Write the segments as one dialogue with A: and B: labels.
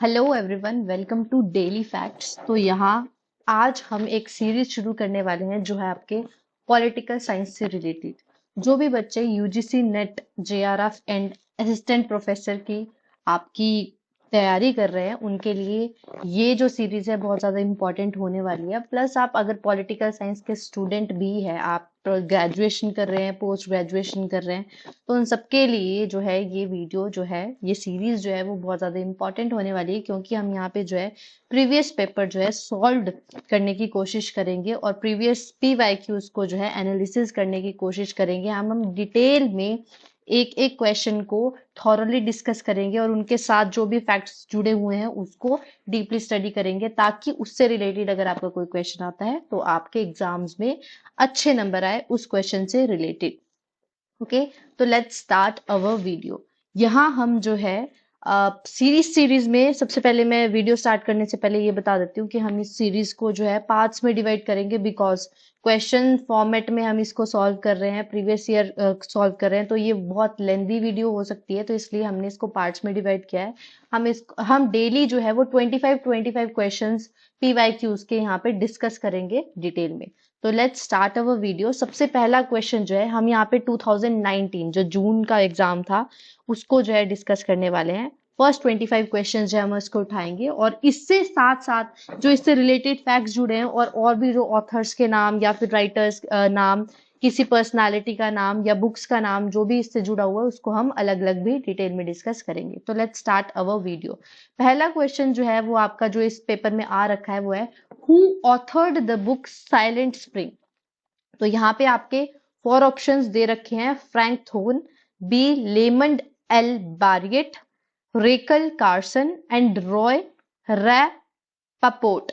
A: Hello everyone, welcome to daily facts. तो यहाँ आज हम एक सीरीज शुरू करने वाले हैं जो है आपके पॉलिटिकल साइंस से रिलेटेड। जो भी बच्चे UGC net JRF and assistant professor की आपकी तैयारी कर रहे हैं उनके लिए ये जो सीरीज है बहुत ज़्यादा इम्पोर्टेंट होने वाली है। प्लस आप अगर पॉलिटिकल साइंस के स्टूडेंट भी है, आप ग्रेजुएशन कर रहे हैं, पोस्ट ग्रेजुएशन कर रहे हैं, तो उन सबके लिए जो है ये वीडियो जो है ये सीरीज जो है वो बहुत ज़्यादा इंपॉर्टेंट होने वाली है, क्योंकि हम यहाँ पे जो है प्रीवियस पेपर जो है सॉल्व करने की कोशिश करेंगे और प्रीवियस पीवाईक्यूज को जो है एनालिसिस करने की कोशिश करेंगे। हम डिटेल में एक एक क्वेश्चन को थॉरली डिस्कस करेंगे और उनके साथ जो भी फैक्ट्स जुड़े हुए हैं उसको डीपली स्टडी करेंगे, ताकि उससे रिलेटेड अगर आपका कोई क्वेश्चन आता है तो आपके एग्जाम्स में अच्छे नंबर आए उस क्वेश्चन से रिलेटेड। ओके, तो लेट्स स्टार्ट अवर वीडियो। यहाँ हम जो है सीरीज में सबसे पहले मैं वीडियो स्टार्ट करने से पहले ये बता देती हूँ कि हम इस सीरीज को जो है पार्ट्स में डिवाइड करेंगे, बिकॉज क्वेश्चन फॉर्मेट में हम इसको सॉल्व कर रहे हैं, प्रीवियस ईयर सॉल्व कर रहे हैं, तो ये बहुत लेंदी वीडियो हो सकती है, तो इसलिए हमने इसको पार्ट्स में डिवाइड किया है। हम डेली जो है वो 25 क्वेश्चंस पीवाईक्यूज के यहाँ पे डिस्कस करेंगे डिटेल में। तो लेट्स स्टार्ट अवर वीडियो। सबसे पहला क्वेश्चन जो है हम यहाँ पे 2019 जो जून का एग्जाम था उसको जो है डिस्कस करने वाले हैं। फर्स्ट 25 क्वेश्चन जो है हम इसको उठाएंगे और इससे साथ साथ जो इससे रिलेटेड फैक्ट्स जुड़े हैं और भी जो ऑथर्स के नाम या फिर राइटर्स नाम, किसी पर्सनालिटी का नाम या बुक्स का नाम जो भी इससे जुड़ा हुआ है उसको हम अलग अलग भी डिटेल में डिस्कस करेंगे। तो लेट्स स्टार्ट अवर वीडियो। पहला क्वेश्चन जो है वो आपका जो इस पेपर में आ रखा है वो है, who authored the book silent spring. तो यहाँ पे आपके 4 ऑप्शंस दे रखे हैं, Frank Thone, B Lemond L Bariot, Rachel Carson and Roy Rappaport,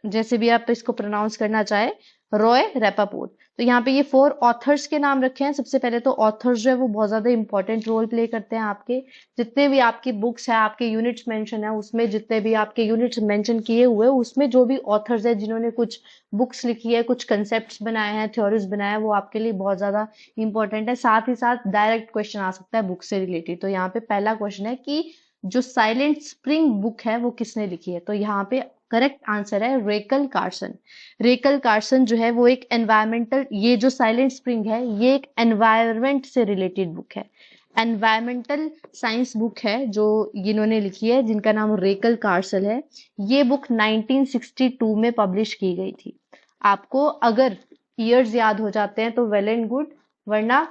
A: जैसे भी आप इसको प्रोनाउंस करना चाहे, रॉय रैपापोर्ट। तो यहाँ पे ये 4 ऑथर्स के नाम रखे हैं। सबसे पहले तो ऑथर्स जो है वो बहुत ज्यादा इंपॉर्टेंट रोल प्ले करते हैं। आपके जितने भी आपकी बुक्स है, आपके यूनिट्स मेंशन है, उसमें जितने भी आपके यूनिट्स मेंशन किए हुए उसमें जो भी ऑथर्स है जिन्होंने कुछ बुक्स लिखी है, कुछ कंसेप्ट बनाए हैं, थ्योरीज बनाए हैं, वो आपके लिए बहुत ज्यादा इंपॉर्टेंट है। साथ ही साथ डायरेक्ट क्वेश्चन आ सकता है बुक से रिलेटेड। तो यहाँ पे पहला क्वेश्चन है कि जो साइलेंट स्प्रिंग बुक है वो किसने लिखी है। तो यहाँ पे करेक्ट आंसर है रेकल कार्सन। रेकल कार्सन जो है वो एक एनवायरमेंटल, ये जो साइलेंट स्प्रिंग है ये एक एनवायरमेंट से रिलेटेड बुक है, एनवायरमेंटल साइंस बुक है जो इन्होंने लिखी है, जिनका नाम रेकल कार्सन है। ये बुक 1962 में पब्लिश की गई थी। आपको अगर ईयर्स याद हो जाते हैं तो वेल एंड गुड, वरना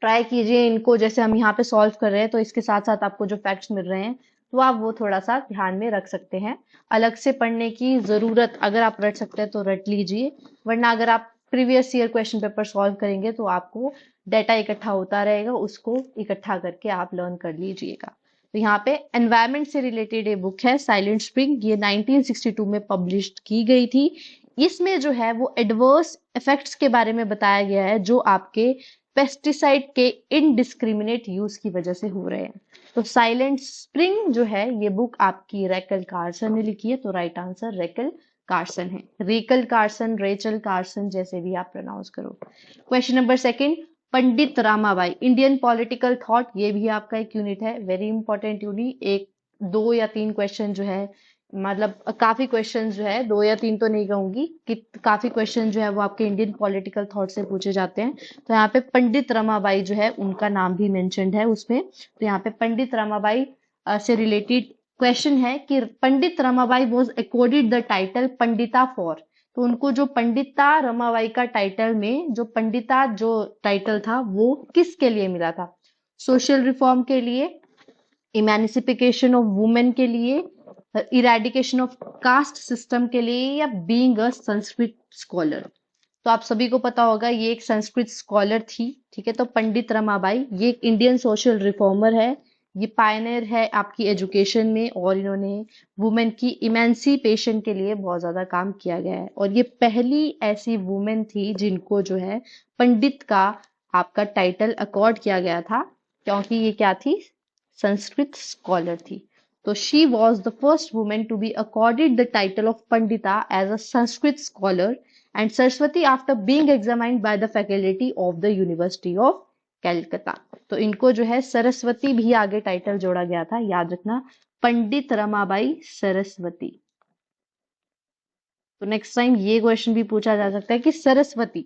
A: ट्राई कीजिए इनको। जैसे हम यहाँ पे सॉल्व कर रहे हैं तो इसके साथ साथ आपको जो फैक्ट्स मिल रहे हैं तो आप वो थोड़ा सा ध्यान में रख सकते हैं। अलग से पढ़ने की जरूरत अगर आप रट सकते हैं तो रट लीजिए, वरना अगर आप previous year question paper solve करेंगे तो आपको डाटा इकट्ठा होता रहेगा, उसको इकट्ठा करके आप लर्न कर लीजिएगा। तो यहाँ पे एनवायरमेंट से रिलेटेड ये बुक है साइलेंट स्प्रिंग, ये 1962 में पब्लिश की गई थी। इसमें जो है वो एडवर्स इफेक्ट्स के बारे में बताया गया है जो आपके पेस्टिसाइड के इनडिस्क्रिमिनेट यूज की वजह से हो रहे हैं। तो साइलेंट स्प्रिंग जो है ये बुक आपकी रेकल कार्सन ने लिखी है। तो राइट आंसर रेकल कार्सन है। रेकल कार्सन, रेचल कार्सन, जैसे भी आप प्रोनाउंस करो। क्वेश्चन नंबर सेकंड, पंडित रामाबाई, इंडियन पॉलिटिकल थॉट, ये भी आपका एक यूनिट है, वेरी इंपॉर्टेंट यूनिट। एक 2 या 3 क्वेश्चन जो है, मतलब काफी क्वेश्चन जो है, 2 या 3 तो नहीं कहूंगी कि काफी क्वेश्चन जो है वो आपके इंडियन पॉलिटिकल थॉट से पूछे जाते हैं। तो यहाँ पे पंडित रमाबाई जो है उनका नाम भी मेंशन्ड है उसमें। तो यहाँ पे पंडित रमाबाई से रिलेटेड क्वेश्चन है कि Pandit Ramabai was accorded the title Pandita for. तो उनको जो पंडिता रमाबाई का टाइटल में जो पंडिता जो टाइटल था वो किसके लिए मिला था? सोशल रिफॉर्म के लिए, इमेंसिफिकेशन ऑफ वुमेन के लिए, इरेडिकेशन ऑफ कास्ट सिस्टम के लिए, या बीइंग अ संस्कृत स्कॉलर। तो आप सभी को पता होगा ये एक संस्कृत स्कॉलर थी, ठीक है। तो पंडित रमाबाई ये एक इंडियन सोशल रिफॉर्मर है, ये पायनियर है आपकी एजुकेशन में, और इन्होंने वुमेन की इमेंसिपेशन के लिए बहुत ज्यादा काम किया गया है। और ये पहली ऐसी वुमेन थी जिनको जो है पंडित का आपका टाइटल अकॉर्ड किया गया था, क्योंकि ये क्या थी? संस्कृत स्कॉलर थी। तो she was the first women to be accorded the title of Pandita as a Sanskrit scholar and Saraswati after being examined by the faculty of the University of Calcutta. तो इनको जो है सरस्वती भी आगे टाइटल जोड़ा गया था, याद रखना, पंडित रमाबाई सरस्वती। तो नेक्स्ट टाइम ये क्वेश्चन भी पूछा जा सकता है कि सरस्वती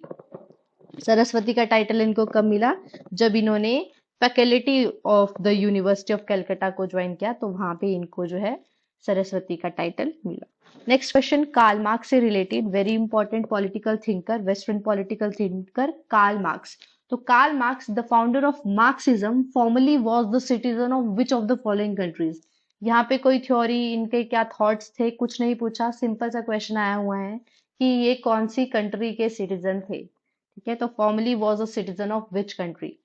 A: सरस्वती का टाइटल इनको कब मिला, जब इन्होंने faculty of the university of Calcutta को ज्वाइन किया, तो वहां पे इनको जो है सरस्वती का टाइटल मिला। नेक्स्ट क्वेश्चन कार्ल मार्क्स से related, very important political thinker, western political thinker Karl Marx. तो Karl Marx the founder of Marxism formally was the citizen of which of the following countries. यहाँ पे कोई theory, इनके क्या thoughts थे, कुछ नहीं पूछा, सिंपल सा क्वेश्चन आया हुआ है कि ये कौन सी कंट्री के सिटीजन थे। ठीक है, तो formally was a citizen of which country,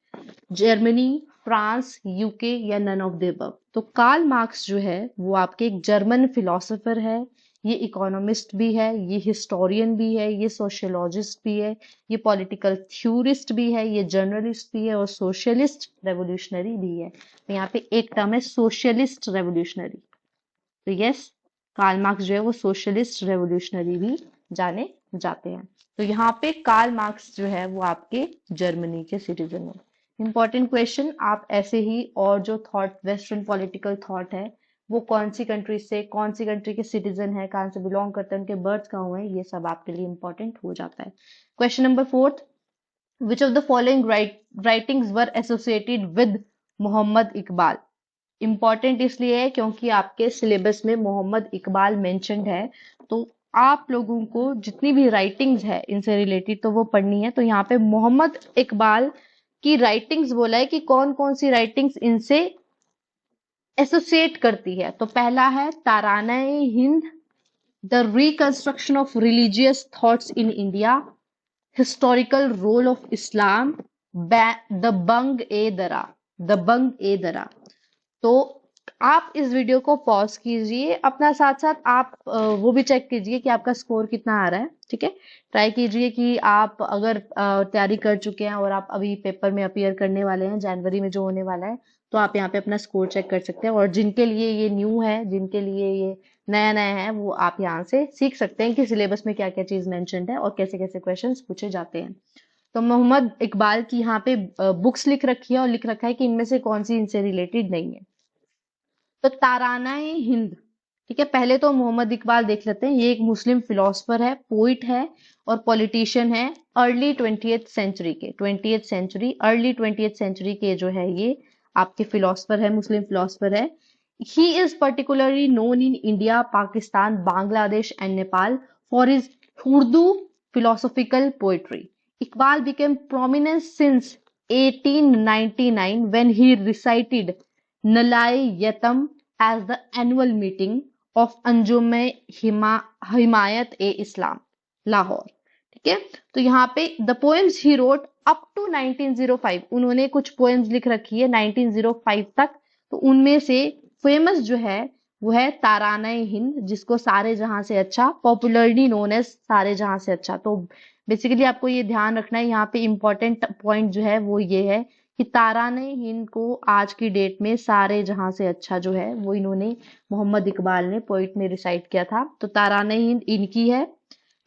A: Germany, France, UK या नन ऑफ द अबव। तो कार्ल मार्क्स जो है वो आपके एक जर्मन फिलोसोफर है, ये इकोनॉमिस्ट भी है, ये हिस्टोरियन भी है, ये सोशियोलॉजिस्ट भी है, ये पॉलिटिकल थ्योरिस्ट भी है, ये जर्नलिस्ट भी है और सोशलिस्ट रेवोल्यूशनरी भी है। तो यहाँ पे एक टर्म है सोशलिस्ट रेवोल्यूशनरी। तो यस, कार्ल मार्क्स जो है वो सोशलिस्ट रेवोल्यूशनरी भी जाने जाते हैं। तो यहाँ पे कार्ल मार्क्स जो है वो आपके जर्मनी के सिटीजन है। इंपॉर्टेंट क्वेश्चन, आप ऐसे ही और जो थॉट, वेस्टर्न पॉलिटिकल थॉट है, वो कौन सी कंट्री से, कौन सी कंट्री के सिटीजन है, कहाँ से बिलोंग करते हैं, उनके बर्थ कहाँ हुए हैं, ये सब आपके लिए इंपॉर्टेंट हो जाता है। Question number 4, which of the following writings were associated with Mohammad Iqbal. Important इसलिए है क्योंकि आपके सिलेबस में मोहम्मद इकबाल मेंशन्ड है, तो आप लोगों को जितनी भी राइटिंग्स है इनसे रिलेटेड तो वो पढ़नी है। तो यहाँ पे मोहम्मद इकबाल की राइटिंग्स बोला है कि कौन कौन सी राइटिंग्स इनसे एसोसिएट करती है। तो पहला है Tarana e Hind, the reconstruction of religious thoughts in India, historical role of Islam, the Bang e दरा, द बंग ए दरा। तो आप इस वीडियो को पॉज कीजिए, अपना साथ साथ आप वो भी चेक कीजिए कि आपका स्कोर कितना आ रहा है। ठीक है, ट्राई कीजिए कि आप अगर तैयारी कर चुके हैं और आप अभी पेपर में अपीयर करने वाले हैं जनवरी में जो होने वाला है, तो आप यहाँ पे अपना स्कोर चेक कर सकते हैं। और जिनके लिए ये न्यू है, जिनके लिए ये नया नया है, वो आप यहाँ से सीख सकते हैं कि सिलेबस में क्या क्या चीज मेंशन्ड है और कैसे कैसे क्वेश्चन पूछे जाते हैं। तो मोहम्मद इकबाल की यहाँ पे बुक्स लिख रखी है और लिख रखा है कि इनमें से कौन सी इनसे रिलेटेड नहीं है। तो तारानाए हिंद, ठीक है, पहले तो मोहम्मद इकबाल देख लेते हैं। ये एक मुस्लिम फिलोसफर है, पोइट है और पॉलिटिशियन है, अर्ली 20th सेंचुरी के, 20th century, early 20th century के जो है ये आपके फिलोसफर है, मुस्लिम फिलोसफर है। He is particularly known in India, Pakistan, Bangladesh and Nepal for his Urdu philosophical poetry. Iqbal became prominent since 1899 when he recited Nalai-Yatam as the annual meeting of Anjuman e Himayat e Islam, Lahore. ठीक है, तो यहाँ पे the poems he wrote up to 1905, उन्होंने कुछ poems लिख रखी है 1905 तक। तो उनमें से फेमस जो है वो है तारानाए हिंद, जिसको सारे जहां से अच्छा, पॉपुलरली नोन एज सारे जहां से अच्छा। तो बेसिकली आपको ये ध्यान रखना है, यहाँ पे इंपॉर्टेंट पॉइंट जो है वो ये है कि तारानाए हिंद को आज की डेट में सारे जहां से अच्छा जो है वो इन्होंने, मोहम्मद इकबाल ने पोइट में रिसाइट किया था। तो तारानाए हिंद इनकी है।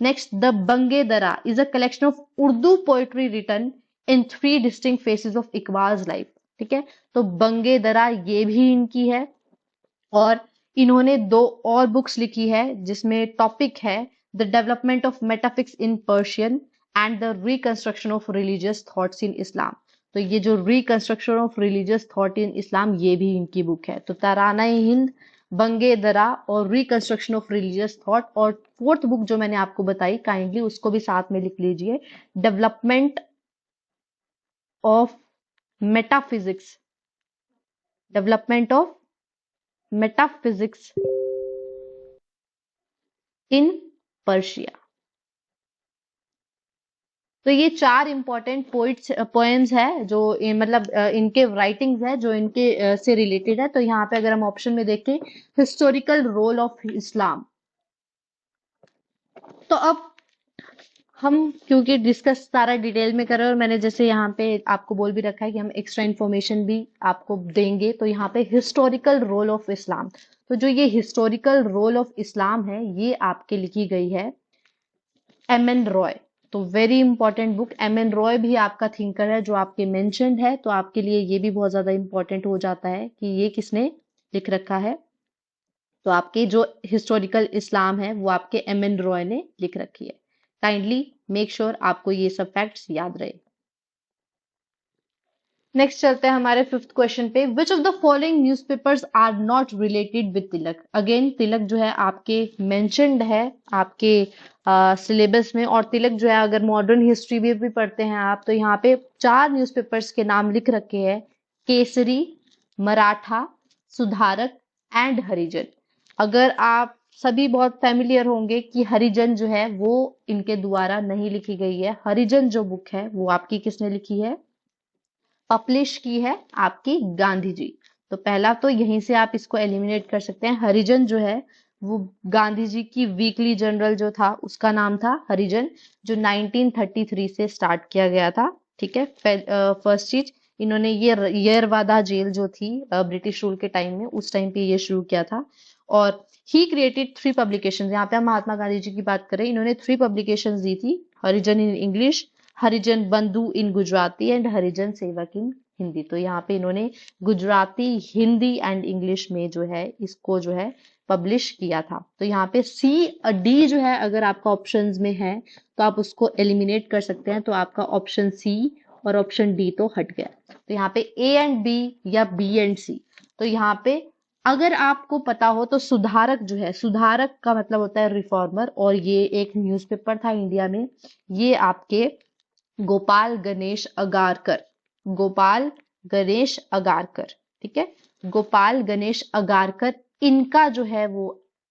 A: Next, the Bange Dara is a collection of Urdu poetry written in 3 distinct phases of Iqbal's life. ठीक है, तो बंगे दरा ये भी इनकी है। और इन्होंने 2 और बुक्स लिखी है जिसमें टॉपिक है the development of metaphysics in Persian and the reconstruction of religious thoughts in Islam. तो ये जो reconstruction of religious thought in Islam ये भी इनकी बुक है। तो तारानाए हिंद, बंगे दरा और रिकंस्ट्रक्शन ऑफ रिलीजियस थॉट। और 4th बुक जो मैंने आपको बताई, काइंडली उसको भी साथ में लिख लीजिए, development of metaphysics, development of metaphysics in Persia. तो ये 4 इंपॉर्टेंट पोएम्स है जो मतलब इनके राइटिंग्स है जो इनके से रिलेटेड है। तो यहाँ पे अगर हम ऑप्शन में देखें, हिस्टोरिकल रोल ऑफ इस्लाम। तो अब हम क्योंकि डिस्कस सारा डिटेल में कर रहे हैं और मैंने जैसे यहाँ पे आपको बोल भी रखा है कि हम एक्स्ट्रा इन्फॉर्मेशन भी आपको देंगे, तो यहाँ पे हिस्टोरिकल रोल ऑफ इस्लाम। तो जो ये हिस्टोरिकल रोल ऑफ इस्लाम है ये आपके लिखी गई है एम एन रॉय। तो very important book. M N. Roy भी आपका थिंकर है जो आपके मेंशन्ड है, तो आपके लिए ये भी बहुत ज्यादा इंपॉर्टेंट हो जाता है कि ये किसने लिख रखा है। तो आपके जो हिस्टोरिकल इस्लाम है वो आपके एम.एन. रॉय ने लिख रखी है। काइंडली मेक श्योर आपको ये सब फैक्ट्स याद रहे। नेक्स्ट चलते हैं हमारे फिफ्थ क्वेश्चन पे। Which of the following newspapers are not related with Tilak. Again Tilak जो है आपके मेंशन्ड है आपके सिलेबस में, और तिलक जो है अगर मॉडर्न हिस्ट्री भी पढ़ते हैं आप, तो यहाँ पे 4 न्यूज़पेपर्स के नाम लिख रखे हैं, केसरी, मराठा, सुधारक एंड हरिजन। अगर आप सभी बहुत फैमिलियर होंगे कि हरिजन जो है वो इनके द्वारा नहीं लिखी गई है। हरिजन जो बुक है वो आपकी किसने लिखी है, पब्लिश की है आपकी गांधी जी। तो पहला तो यहीं से आप इसको एलिमिनेट कर सकते हैं। हरिजन जो है वो गांधी जी की वीकली जर्नल जो था उसका नाम था हरिजन, जो 1933 से स्टार्ट किया गया था। ठीक है, फर्स्ट चीज, इन्होंने ये येरवादा जेल जो थी ब्रिटिश रूल के टाइम में, उस टाइम पे ये शुरू किया था। और ही क्रिएटेड 3 पब्लिकेशंस। यहाँ पे हम महात्मा गांधी जी की बात करें, इन्होंने 3 पब्लिकेशंस दी थी, हरिजन इन इंग्लिश, हरिजन बंधु इन गुजराती एंड हरिजन सेवक इन हिंदी। तो यहाँ पे इन्होंने गुजराती, हिंदी एंड इंग्लिश में जो है इसको जो है पब्लिश किया था। तो यहाँ पे सी डी जो है अगर आपका ऑप्शंस में है तो आप उसको एलिमिनेट कर सकते हैं। तो आपका ऑप्शन सी और ऑप्शन डी तो हट गया। तो यहाँ पे ए एंड बी या बी एंड सी। तो यहाँ पे अगर आपको पता हो तो सुधारक जो है, सुधारक का मतलब होता है रिफॉर्मर, और ये एक न्यूज़पेपर था इंडिया में। ये आपके गोपाल गणेश अगारकर, गोपाल गणेश अगारकर, ठीक है, गोपाल गणेश अगारकर, इनका जो है वो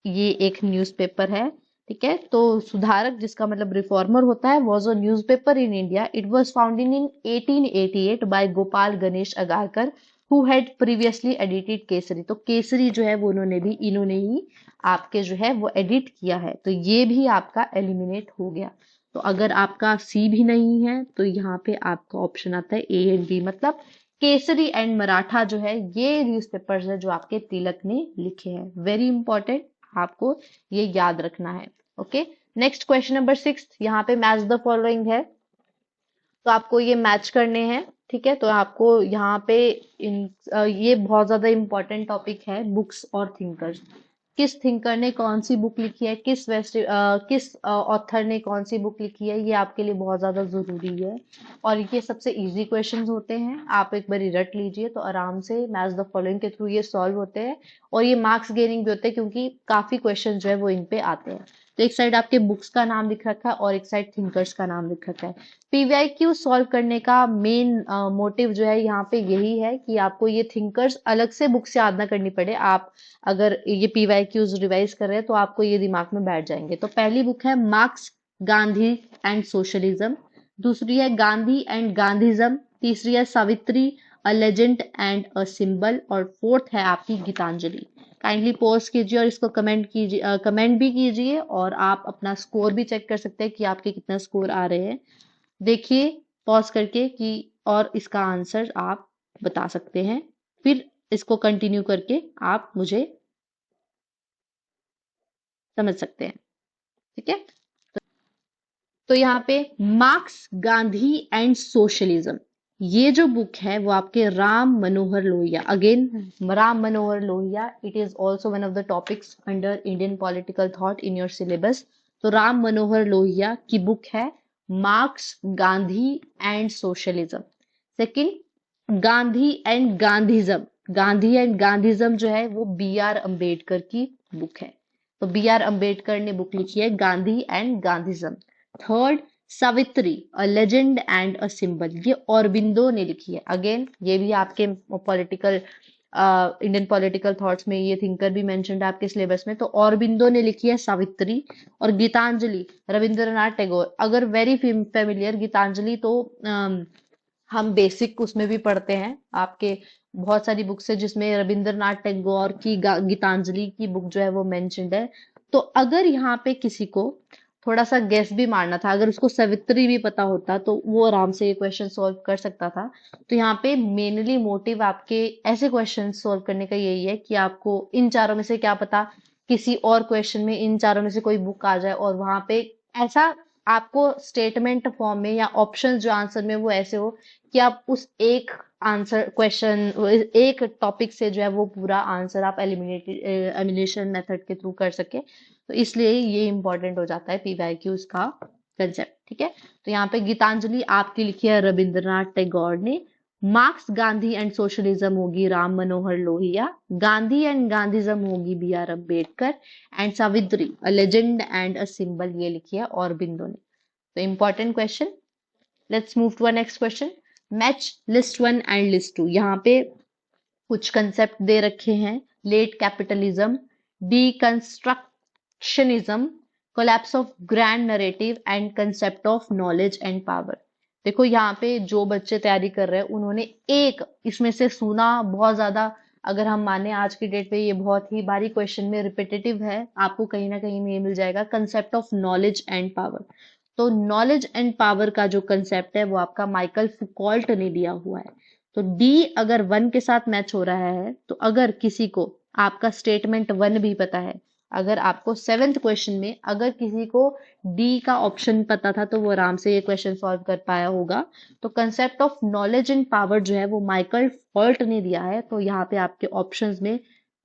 A: ये एक न्यूज़पेपर है। ठीक है, तो सुधारक जिसका मतलब रिफॉर्मर होता है, was a newspaper in India. It was founded in 1888 by Gopal Ganesh Agarkar who had previously edited Kesari. तो केसरी जो है वो इन्होंने ही आपके जो है वो एडिट किया है। तो ये भी आपका एलिमिनेट हो गया। तो अगर आपका सी भी नहीं है तो यहाँ पे आपका ऑप्शन आता है ए एंड बी, मतलब केसरी एंड मराठा जो है ये न्यूज़पेपर्स है जो आपके तिलक ने लिखे हैं। वेरी इंपॉर्टेंट, आपको ये याद रखना है। ओके, नेक्स्ट क्वेश्चन नंबर 6, यहाँ पे मैच द फॉलोइंग है, तो आपको ये मैच करने हैं। ठीक है, तो आपको यहाँ पे ये बहुत ज्यादा इंपॉर्टेंट टॉपिक है, बुक्स और थिंकर्स। किस थिंकर ने कौन सी बुक लिखी है, किस ऑथर ने कौन सी बुक लिखी है, ये आपके लिए बहुत ज्यादा जरूरी है। और ये सबसे इजी क्वेश्चंस होते हैं, आप एक बार रट लीजिए तो आराम से मैच द फॉलोइंग के थ्रू ये सॉल्व होते हैं। और ये मार्क्स गेनिंग भी होते हैं क्योंकि काफी क्वेश्चन जो है वो इन पे आते हैं। तो एक साइड आपके बुक्स का नाम लिख रखा है और एक साइड थिंकर्स का नाम लिख रखा है। पीवीआईक्यू सॉल्व करने का मेन मोटिव जो है यहाँ पे यही है कि आपको ये थिंकर्स अलग से बुक से याद ना करनी पड़े। आप अगर ये पीवाईक्यूज रिवाइज कर रहे हैं तो आपको ये दिमाग में बैठ जाएंगे। तो पहली बुक है मार्क्स, गांधी एंड सोशलिज्म, दूसरी है गांधी एंड गांधीज्म, तीसरी है Savitri, a legend and a symbol, और फोर्थ है आपकी गीतांजलि। काइंडली पॉज कीजिए और इसको कमेंट कीजिए, कमेंट भी कीजिए, और आप अपना स्कोर भी चेक कर सकते हैं कि आपके कितना स्कोर आ रहे हैं। देखिए पॉज करके कि, और इसका आंसर आप बता सकते हैं, फिर इसको कंटिन्यू करके आप मुझे समझ सकते हैं। ठीक है, तो यहाँ पे मार्क्स, गांधी एंड सोशलिज्म, ये जो बुक है वो आपके Ram Manohar Lohia, again Ram Manohar Lohia, it is also one of the topics under Indian political thought in your syllabus. तो राम मनोहर लोहिया की बुक है Marx, Gandhi and socialism. Second, Gandhi and Gandhism, Gandhi and Gandhism जो है वो बी आर अम्बेडकर की बुक है। तो बी आर अम्बेडकर ने बुक लिखी है Gandhi and Gandhism. Third, Savitri, a legend and a symbol, ये औरबिंदो ने लिखी है। अगेन ये भी आपके पॉलिटिकल इंडियन पॉलिटिकल थॉट्स में ये थिंकर भी मेंशन्ड है आपके सिलेबस में। तो औरबिंदो ने लिखी है सावित्री। और गीतांजलि रविंद्रनाथ टैगोर, अगर वेरी फेमिलियर गीतांजलि, तो हम बेसिक उसमें भी पढ़ते हैं, आपके बहुत सारी बुक्स है जिसमें रविंद्रनाथ टैगोर की गीतांजलि की बुक जो है वो मेंशन्ड है। तो अगर यहाँ पे किसी को थोड़ा सा गेस भी मारना था, अगर उसको सावित्री भी पता होता तो वो आराम से ये क्वेश्चन सॉल्व कर सकता था। तो यहाँ पे मेनली मोटिव आपके ऐसे क्वेश्चन सॉल्व करने का यही है कि आपको इन चारों में से क्या पता किसी और क्वेश्चन में इन चारों में से कोई बुक आ जाए और वहां पे ऐसा आपको स्टेटमेंट फॉर्म में या ऑप्शन जो आंसर में वो ऐसे हो कि आप उस एक आंसर क्वेश्चन एक टॉपिक से जो है वो पूरा आंसर आप एलिमिनेशन मेथड के थ्रू कर सके, तो इसलिए ये इंपॉर्टेंट हो जाता है पीवाईक्यूज का कंसेप्ट। ठीक है, तो यहाँ पे गीतांजलि आपकी लिखी है रविंद्रनाथ टैगोर ने। मार्क्स गांधी एंड सोशलिज्म होगी राम मनोहर लोहिया। गांधी एंड गांधीज्म होगी B R Ambedkar. And Savitri a legend and a symbol ये लिखी है औरबिंदो ने। तो important question. Let's move to a next question. Match list one and list two. यहाँ पे कुछ कंसेप्ट दे रखे हैं। Late capitalism, deconstructionism, collapse of grand narrative and concept of knowledge and power. देखो यहाँ पे जो बच्चे तैयारी कर रहे हैं उन्होंने एक इसमें से सुना बहुत ज्यादा, अगर हम माने आज की डेट पे ये बहुत ही बारी क्वेश्चन में रिपीटेटिव है, आपको कहीं ना कहीं में ये मिल जाएगा concept of knowledge and power. तो नॉलेज एंड पावर का जो कंसेप्ट है वो आपका माइकल फुकॉल्ट ने दिया हुआ है। तो डी अगर वन के साथ मैच हो रहा है, तो अगर किसी को आपका स्टेटमेंट वन भी पता है, अगर आपको सेवेंथ क्वेश्चन में अगर किसी को डी का ऑप्शन पता था तो वो आराम से ये क्वेश्चन सॉल्व कर पाया होगा। तो concept of knowledge and power जो है वो माइकल फॉल्ट ने दिया है। तो यहाँ पे आपके ऑप्शंस में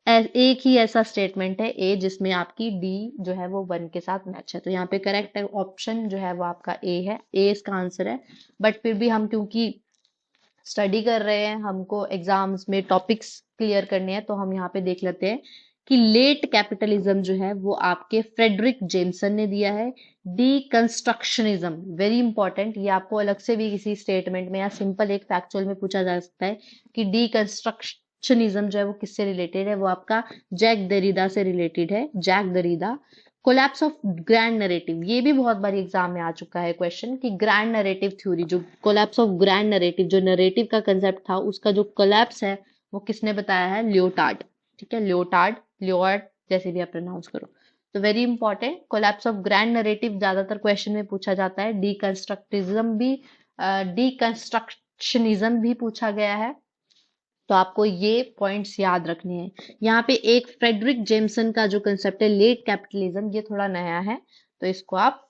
A: एक ही ऐसा स्टेटमेंट है ए जिसमें आपकी डी जो है वो वन के साथ मैच है। तो यहाँ पे करेक्ट ऑप्शन जो है वो आपका ए है, ए इसका आंसर है। बट फिर भी हम क्योंकि स्टडी कर रहे हैं, हमको एग्जाम्स में टॉपिक्स क्लियर करने हैं, तो हम यहाँ पे देख लेते हैं कि लेट कैपिटलिज्म जो है वो आपके फ्रेडरिक जेम्सन ने दिया है। डीकंस्ट्रक्शनिज्म वेरी इंपॉर्टेंट, ये आपको अलग से भी किसी स्टेटमेंट में या सिंपल एक फैक्चुअल में पूछा जा सकता है कि डीकंस्ट्रक्शनिज्म जो है वो किससे रिलेटेड है, वो आपका जैक दरिदा से रिलेटेड है, Jacques Derrida. Collapse of grand narrative, ये भी बहुत बार एग्जाम में आ चुका है क्वेश्चन कि ग्रैंड नरेटिव थ्योरी, जो कोलैप्स ऑफ ग्रैंड नरेटिव जो नरेटिव का कंसेप्ट था उसका जो कोलैप्स है वो किसने बताया है, लियोटार्ड। ठीक है, लियोटार्ड, लियोर्ड जैसे भी आप प्रोनाउंस करो। तो very important, collapse of grand narrative ज्यादातर क्वेश्चन में पूछा जाता है। डीकंस्ट्रक्टिज्म भी, डीकंस्ट्रक्शनिज्म भी पूछा गया है। तो आपको ये पॉइंट्स याद रखने हैं। यहाँ पे एक फ्रेडरिक जेम्सन का जो कंसेप्ट है लेट कैपिटलिज्म, ये थोड़ा नया है, तो इसको आप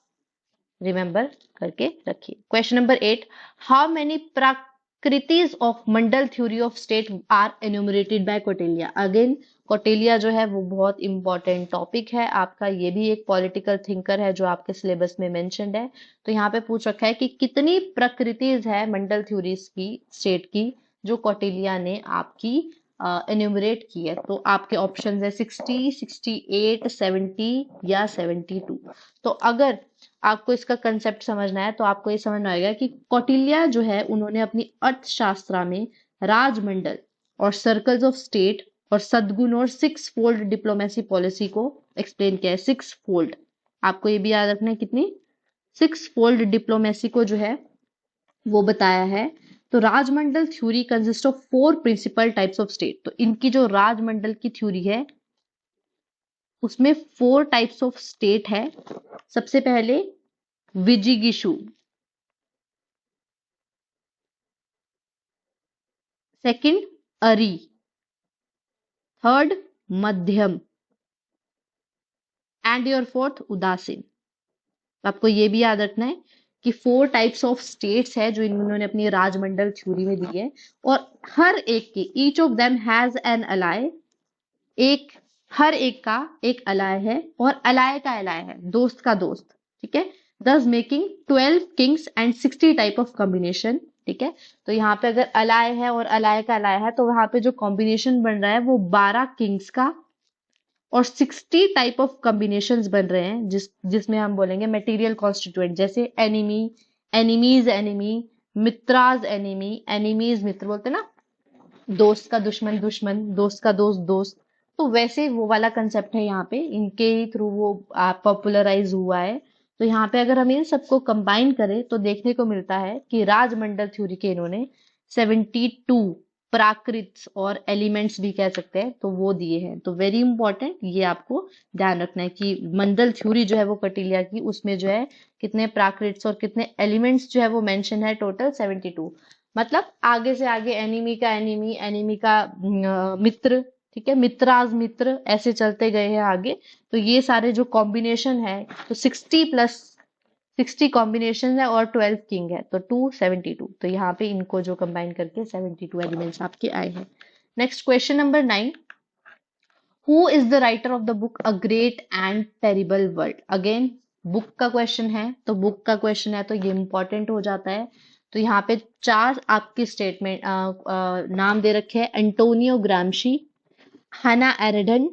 A: रिमेंबर करके रखिए। Question number 8, how many prakritis of Mandal theory of state are enumerated by Kautilya. Again Kautilya जो है वो बहुत इंपॉर्टेंट टॉपिक है आपका, ये भी एक पॉलिटिकल थिंकर है जो आपके सिलेबस में मेंशन्ड है। तो यहाँ पे पूछ रखा है कि कितनी प्रकृतिज है मंडल थ्योरीज की स्टेट की जो कौटिल्य ने आपकी एन्यूमरेट की है। तो आपके ऑप्शन है 60, 68, 70 या 72। तो अगर आपको इसका कंसेप्ट समझना है तो आपको ये समझना होगा कि कौटिल्य जो है उन्होंने अपनी अर्थशास्त्र में राजमंडल और सर्कल्स ऑफ स्टेट और सद्गुण और सिक्स फोल्ड डिप्लोमेसी पॉलिसी को एक्सप्लेन किया है। सिक्स फोल्ड, आपको ये भी याद रखना है कितनी, सिक्स फोल्ड डिप्लोमेसी को जो है वो बताया है। तो Rajmandal theory consist of 4 principal types of state. तो इनकी जो राजमंडल की थ्योरी है उसमें 4 टाइप्स ऑफ स्टेट है। सबसे पहले विजिगिशु, सेकंड अरी, थर्ड मध्यम एंड योर फोर्थ उदासीन। तो आपको ये भी याद रखना है कि 4 टाइप्स ऑफ स्टेट्स है जो इन्होंने अपनी राजमंडल थ्योरी में दी है, और हर एक की each of them has an ally, एक हर एक का एक अलाय है और अलाय का अलाय है, दोस्त का दोस्त। ठीक है, दस making 12 Kings and 60 type of combination. ठीक है, तो यहाँ पे अगर अलाय है और अलाय का अलाय है तो वहां पे जो कॉम्बिनेशन बन रहा है वो 12 किंग्स का और 60 टाइप ऑफ कॉम्बिनेशंस बन रहे हैं, जिसमें हम बोलेंगे मटेरियल कॉन्स्टिट्यूएंट, जैसे enemy, enemy's enemy, mitra's enemy, enemy's मित्र बोलते ना, दोस्त का दुश्मन दुश्मन, दोस्त का दोस्त दोस्त। तो वैसे वो वाला कंसेप्ट है यहाँ पे, इनके ही थ्रू वो पॉपुलराइज हुआ है। तो यहाँ पे अगर हम इन सबको कंबाइन करें तो देखने को मिलता है कि राजमंडल थ्योरी के इन्होंने 72 प्राकृत और एलिमेंट्स भी कह सकते हैं तो वो दिए हैं। तो वेरी इंपॉर्टेंट, ये आपको ध्यान रखना है कि मंडल थ्योरी जो है वो कौटिल्य की, उसमें जो है कितने प्राकृत्स और कितने एलिमेंट्स जो है वो मेंशन है, टोटल 72। मतलब आगे से आगे एनिमी का एनिमी, एनिमी का मित्र, ठीक है, मित्राज मित्र, ऐसे चलते गए हैं आगे। तो ये सारे जो कॉम्बिनेशन है तो 60 प्लस 60 कॉम्बिनेशन है और 12 किंग है, तो 272। तो यहाँ पे इनको जो कंबाइन करके 72 एलिमेंट्स आपके आए हैं। Next question number 9, who is the writer of the book a great and terrible world. Again book का क्वेश्चन है, तो बुक का क्वेश्चन है तो ये इंपॉर्टेंट हो जाता है। तो यहाँ पे 4 आपकी स्टेटमेंट नाम दे रखे हैं, एंटोनियो ग्रामशी, हना एरेडन,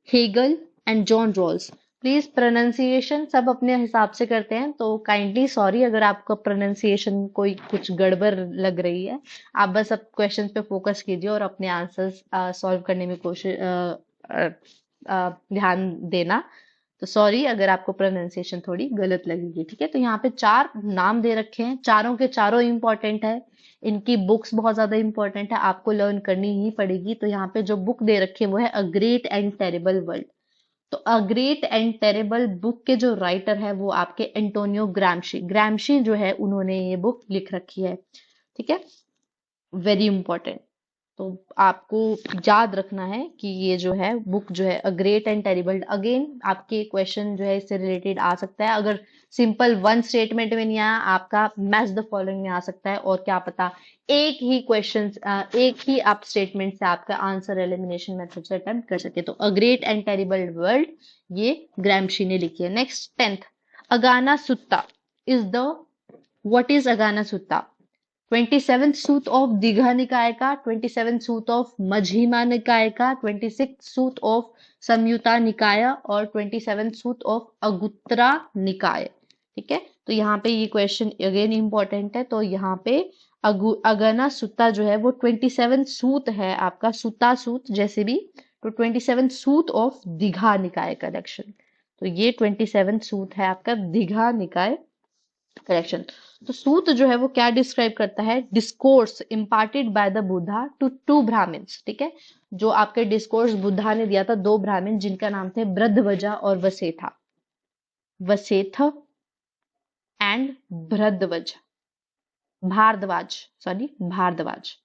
A: Hegel and John Rawls. Please pronunciation सब अपने हिसाब से करते हैं, तो काइंडली सॉरी अगर आपका प्रोनाउंसिएशन कोई कुछ गड़बड़ लग रही है। आप बस अब क्वेश्चंस पे फोकस कीजिए और अपने आंसर्स सॉल्व करने में कोशिश ध्यान देना। तो सॉरी अगर आपको प्रोनाउंसिएशन थोड़ी गलत लगेगी, ठीक है। तो यहाँ पे 4 नाम दे रखे हैं, चारों के चारों इंपॉर्टेंट है, इनकी बुक्स बहुत ज्यादा इंपॉर्टेंट है, आपको लर्न करनी ही पड़ेगी। तो यहाँ पे जो बुक दे रखे हैं वो है a great and terrible world. तो a great and terrible book के जो राइटर है वो आपके एंटोनियो ग्रामशी, ग्रामशी जो है उन्होंने ये बुक लिख रखी है, ठीक है। Very important. तो आपको याद रखना है कि ये जो है बुक जो है a great and terrible. Again आपके क्वेश्चन जो है इससे रिलेटेड आ सकता है, अगर सिंपल वन स्टेटमेंट में नहीं आया आपका मैच द फॉलोइंग में आ सकता है, और क्या पता एक ही क्वेश्चन एक ही आप स्टेटमेंट से आपका आंसर एलिमिनेशन मेथड से अटेम्प्ट कर सके। तो a great and terrible world ये ग्रामशी ने लिखी है। Next 10th, Agganna Sutta is the, what is Agganna Sutta. 27th Sutta of Digha Nikaya का, 27th सूत ऑफ मझिमा निकाय का, 26th सूत ऑफ संयुता निकाय और 27th सूत ऑफ अगुत्रा निकाय, ठीक है। तो यहाँ पे ये क्वेश्चन अगेन इंपॉर्टेंट है। तो यहाँ पे अगना सुत्ता जो है वो 27th सूत है आपका, सुता सूत जैसे भी, तो 27th सूत ऑफ दीघा निकाय कलेक्शन। तो ये 27th सूत है आपका दीघा निकाय करेक्शन। तो सूत जो है वो क्या डिस्क्राइब करता है, discourse imparted by the Buddha to 2 Brahmins, ठीक है। जो आपके डिस्कोर्स बुद्धा ने दिया था 2 ब्राह्मण जिनका नाम थे बृद्धवजा और वसेथा, वसेथ एंड भरद्वज, भारद्वाज, सॉरी भारद्वाज,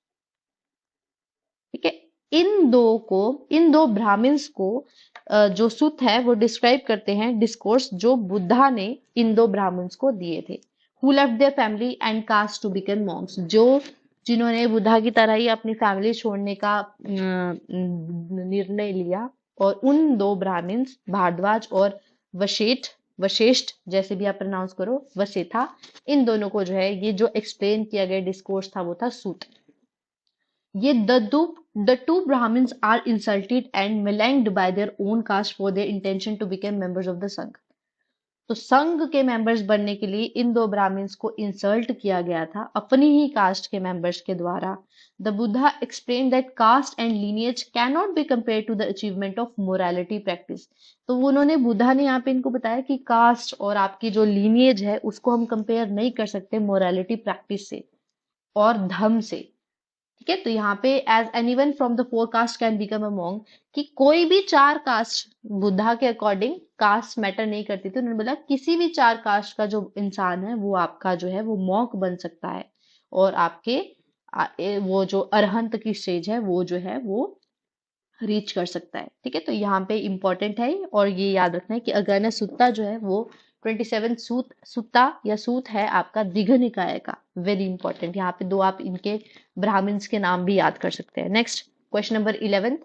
A: ठीक है। इन दो ब्राह्मण्स को जो सूत है वो डिस्क्राइब करते हैं डिस्कोर्स जो बुद्धा ने इन 2 ब्राह्मण्स को दिए थे। Who left their family and caste to become monks, जो जिन्होंने बुद्धा की तरह ही अपनी फैमिली छोड़ने का निर्णय लिया, और उन 2 ब्राह्मण्स भारद्वाज और वशेठ, वशिष्ठ जैसे भी आप प्रोनाउंस करो, वसेथा, इन दोनों को जो है ये जो एक्सप्लेन किया गया डिस्कोर्स था वो था सूत। ये the two Brahmins are insulted and maligned by their own caste for their intention to become members of the संघ। तो संघ के मेंबर्स बनने के लिए इन 2 ब्राह्मण्स को इंसल्ट किया गया था अपनी ही कास्ट के मेंबर्स के द्वारा। The Buddha explain that caste and lineage can not be compare to the achievement of morality practice. तो उन्होंने बुद्धा ने यहाँ पे इनको बताया कि कास्ट और आपकी जो लीनिएज है उसको हम कंपेयर नहीं कर सकते मोरालिटी प्रैक्टिस से और धर्म से, ठीक है। तो यहाँ पे as anyone from the 4 caste can become a monk, कि कोई भी 4 कास्ट, बुद्धा के अकॉर्डिंग कास्ट मैटर नहीं करती थी। उन्होंने बोला किसी भी 4 कास्ट का जो इंसान है वो आपका जो है वो मॉन्क बन सकता है और आपके वो जो अरहंत की स्टेज है वो जो है वो रीच कर सकता है, ठीक है। तो यहाँ पे इंपॉर्टेंट है और ये याद रखना है कि अगना सुत्ता जो है वो 27 सुत्ता या सूत है आपका दीघ निकाय का। वेरी इंपॉर्टेंट, यहाँ पे 2 आप इनके ब्राह्मण्स के नाम भी याद कर सकते हैं। Next question number 11,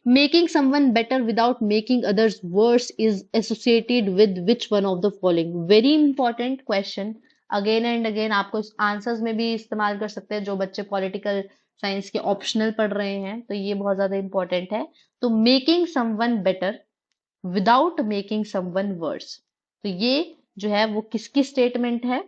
A: making someone better without making others worse is associated with which one of the following. Very important question, again and again आपको आंसर्स में भी इस्तेमाल कर सकते हैं जो बच्चे पॉलिटिकल साइंस के ऑप्शनल पढ़ रहे हैं, तो ये बहुत ज्यादा इंपॉर्टेंट है। तो making someone better without making someone worse, तो ये जो है वो किसकी स्टेटमेंट है,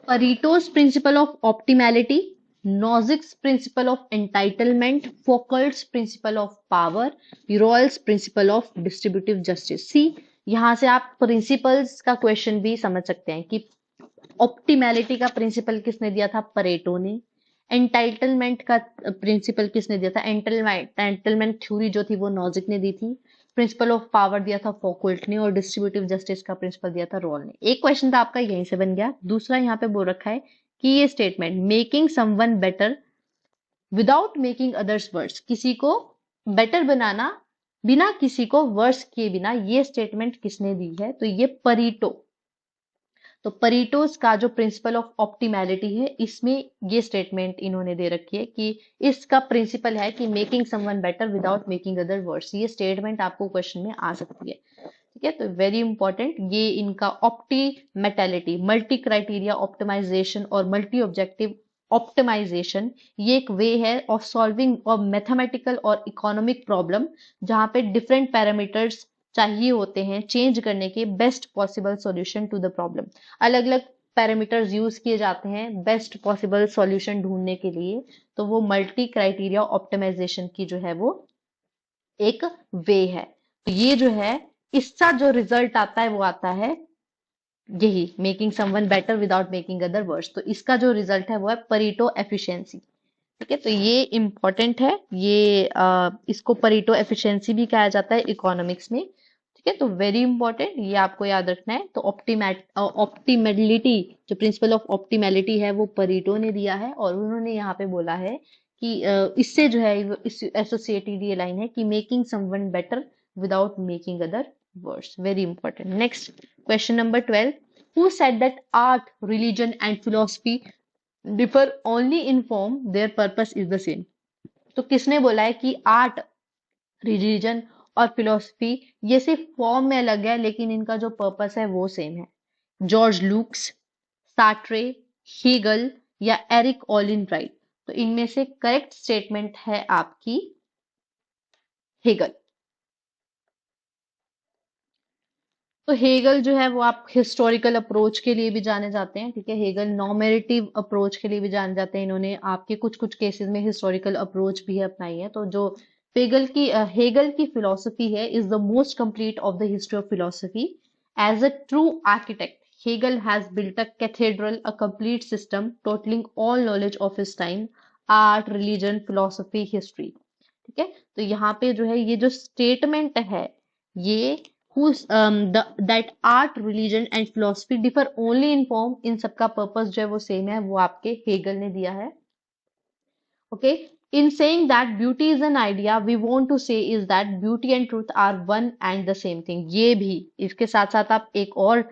A: Pareto's principle of optimality, Nozick's principle of entitlement, Foucault's principle of power, Royal's principle of distributive justice। सी यहाँ से आप प्रिंसिपल्स का क्वेश्चन भी समझ सकते हैं कि ऑप्टिमैलिटी का प्रिंसिपल किसने दिया था, परेटो ने। एंटाइटलमेंट का प्रिंसिपल किसने दिया था, एंटाइटलमेंट थ्योरी जो थी वो नॉजिक ने दी थी। प्रिंसिपल ऑफ पावर दिया था फौकल्ट ने और डिस्ट्रीब्यूटिव जस्टिस का प्रिंसिपल दिया था रॉल ने। एक क्वेश्चन तो आपका यहीं से बन गया। दूसरा यहाँ पे बोल रखा है कि ये statement making someone better without making others worse, किसी को बेटर बनाना बिना किसी को वर्स किए बिना, ये स्टेटमेंट किसने दी है? तो ये परीटो। तो परीटोस का जो प्रिंसिपल ऑफ ऑप्टिमैलिटी है, इसमें ये स्टेटमेंट इन्होंने दे रखी है कि इसका प्रिंसिपल है कि making someone better without making other worse. ये स्टेटमेंट आपको क्वेश्चन में आ सकती है, ठीक है। तो वेरी इंपॉर्टेंट, ये इनका ऑप्टीमेटैलिटी, मल्टी क्राइटेरिया ऑप्टिमाइजेशन और मल्टी ऑब्जेक्टिव ऑप्टिमाइजेशन, ये एक वे है ऑफ सॉल्विंग और मैथमेटिकल और इकोनॉमिक प्रॉब्लम, जहां पे डिफरेंट पैरामीटर्स चाहिए होते हैं चेंज करने के best possible solution to the problem. अलग अलग पैरामीटर्स यूज किए जाते हैं बेस्ट पॉसिबल सॉल्यूशन ढूंढने के लिए, तो वो मल्टी क्राइटेरिया ऑप्टिमाइजेशन की जो है वो एक वे है। तो ये जो है, इसका जो रिजल्ट आता है वो आता है यही, making someone better without making other worse. तो इसका जो रिजल्ट है वो है परीटो एफिशिएंसी, ठीक है। तो ये इंपॉर्टेंट है, ये इसको परीटो एफिशिएंसी भी कहा जाता है इकोनॉमिक्स में, ठीक है। तो वेरी इंपॉर्टेंट, ये आपको याद रखना है। तो ऑप्टिमेलिटी, जो प्रिंसिपल ऑफ ऑप्टिमेलिटी है वो परीटो ने दिया है, और उन्होंने यहाँ पे बोला है कि इससे जो है इस एसोसिएटेड ये लाइन है कि making someone better without making other worse. Very important. Next question number 12, who said that art, religion and philosophy differ only in form, their purpose is the same? तो किसने बोला है कि आर्ट, रिलीजन और philosophy ये सिर्फ form में अलग है लेकिन इनका जो पर्पस है वो सेम है? जॉर्ज लुक्स, सार्ट्रे, हीगल या एरिक ऑलिन राइट? तो इनमें से करेक्ट स्टेटमेंट है आपकी हेगल। तो हेगल जो है वो आप हिस्टोरिकल अप्रोच के लिए भी जाने जाते हैं, ठीक है। हेगल नॉर्मेटिव अप्रोच के लिए भी जाने जाते हैं। इन्होंने आपके कुछ कुछ केसेस में हिस्टोरिकल अप्रोच भी अपनाई है। तो जो हेगल की फिलोसफी है is the most complete of the history of philosophy. As a true architect, Hegel has built a cathedral, a complete system totalling all knowledge of his time, art, religion, philosophy, history, ठीक है। तो यहाँ पे जो है ये जो statement है ये that art, religion and philosophy differ only in form, इन सबका पर्पस जो है वो सेम है, वो आपके हेगल ने दिया है। Okay, in saying that beauty is an idea, we want to say is that beauty and truth are one and the same thing। ये भी इसके साथ साथ आप एक और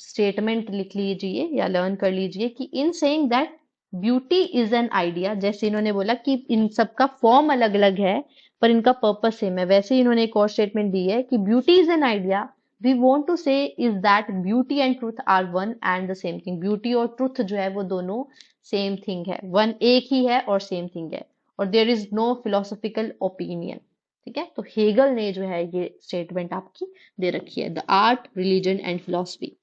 A: स्टेटमेंट लिख लीजिए या लर्न कर लीजिए कि in saying that beauty is an idea, जैसे इन्होंने बोला कि इन सबका फॉर्म अलग अलग है पर इनका पर्पस सेम है, वैसे ही इन्होंने एक और स्टेटमेंट दी है कि beauty is an idea, we want to say is that beauty and truth are one and the same thing. Beauty और ट्रूथ जो है वो दोनों सेम थिंग है, वन एक ही है और सेम थिंग है, और there is no philosophical opinion, ठीक है। तो हेगल ने जो है ये स्टेटमेंट आपकी दे रखी है, the art, religion and philosophy.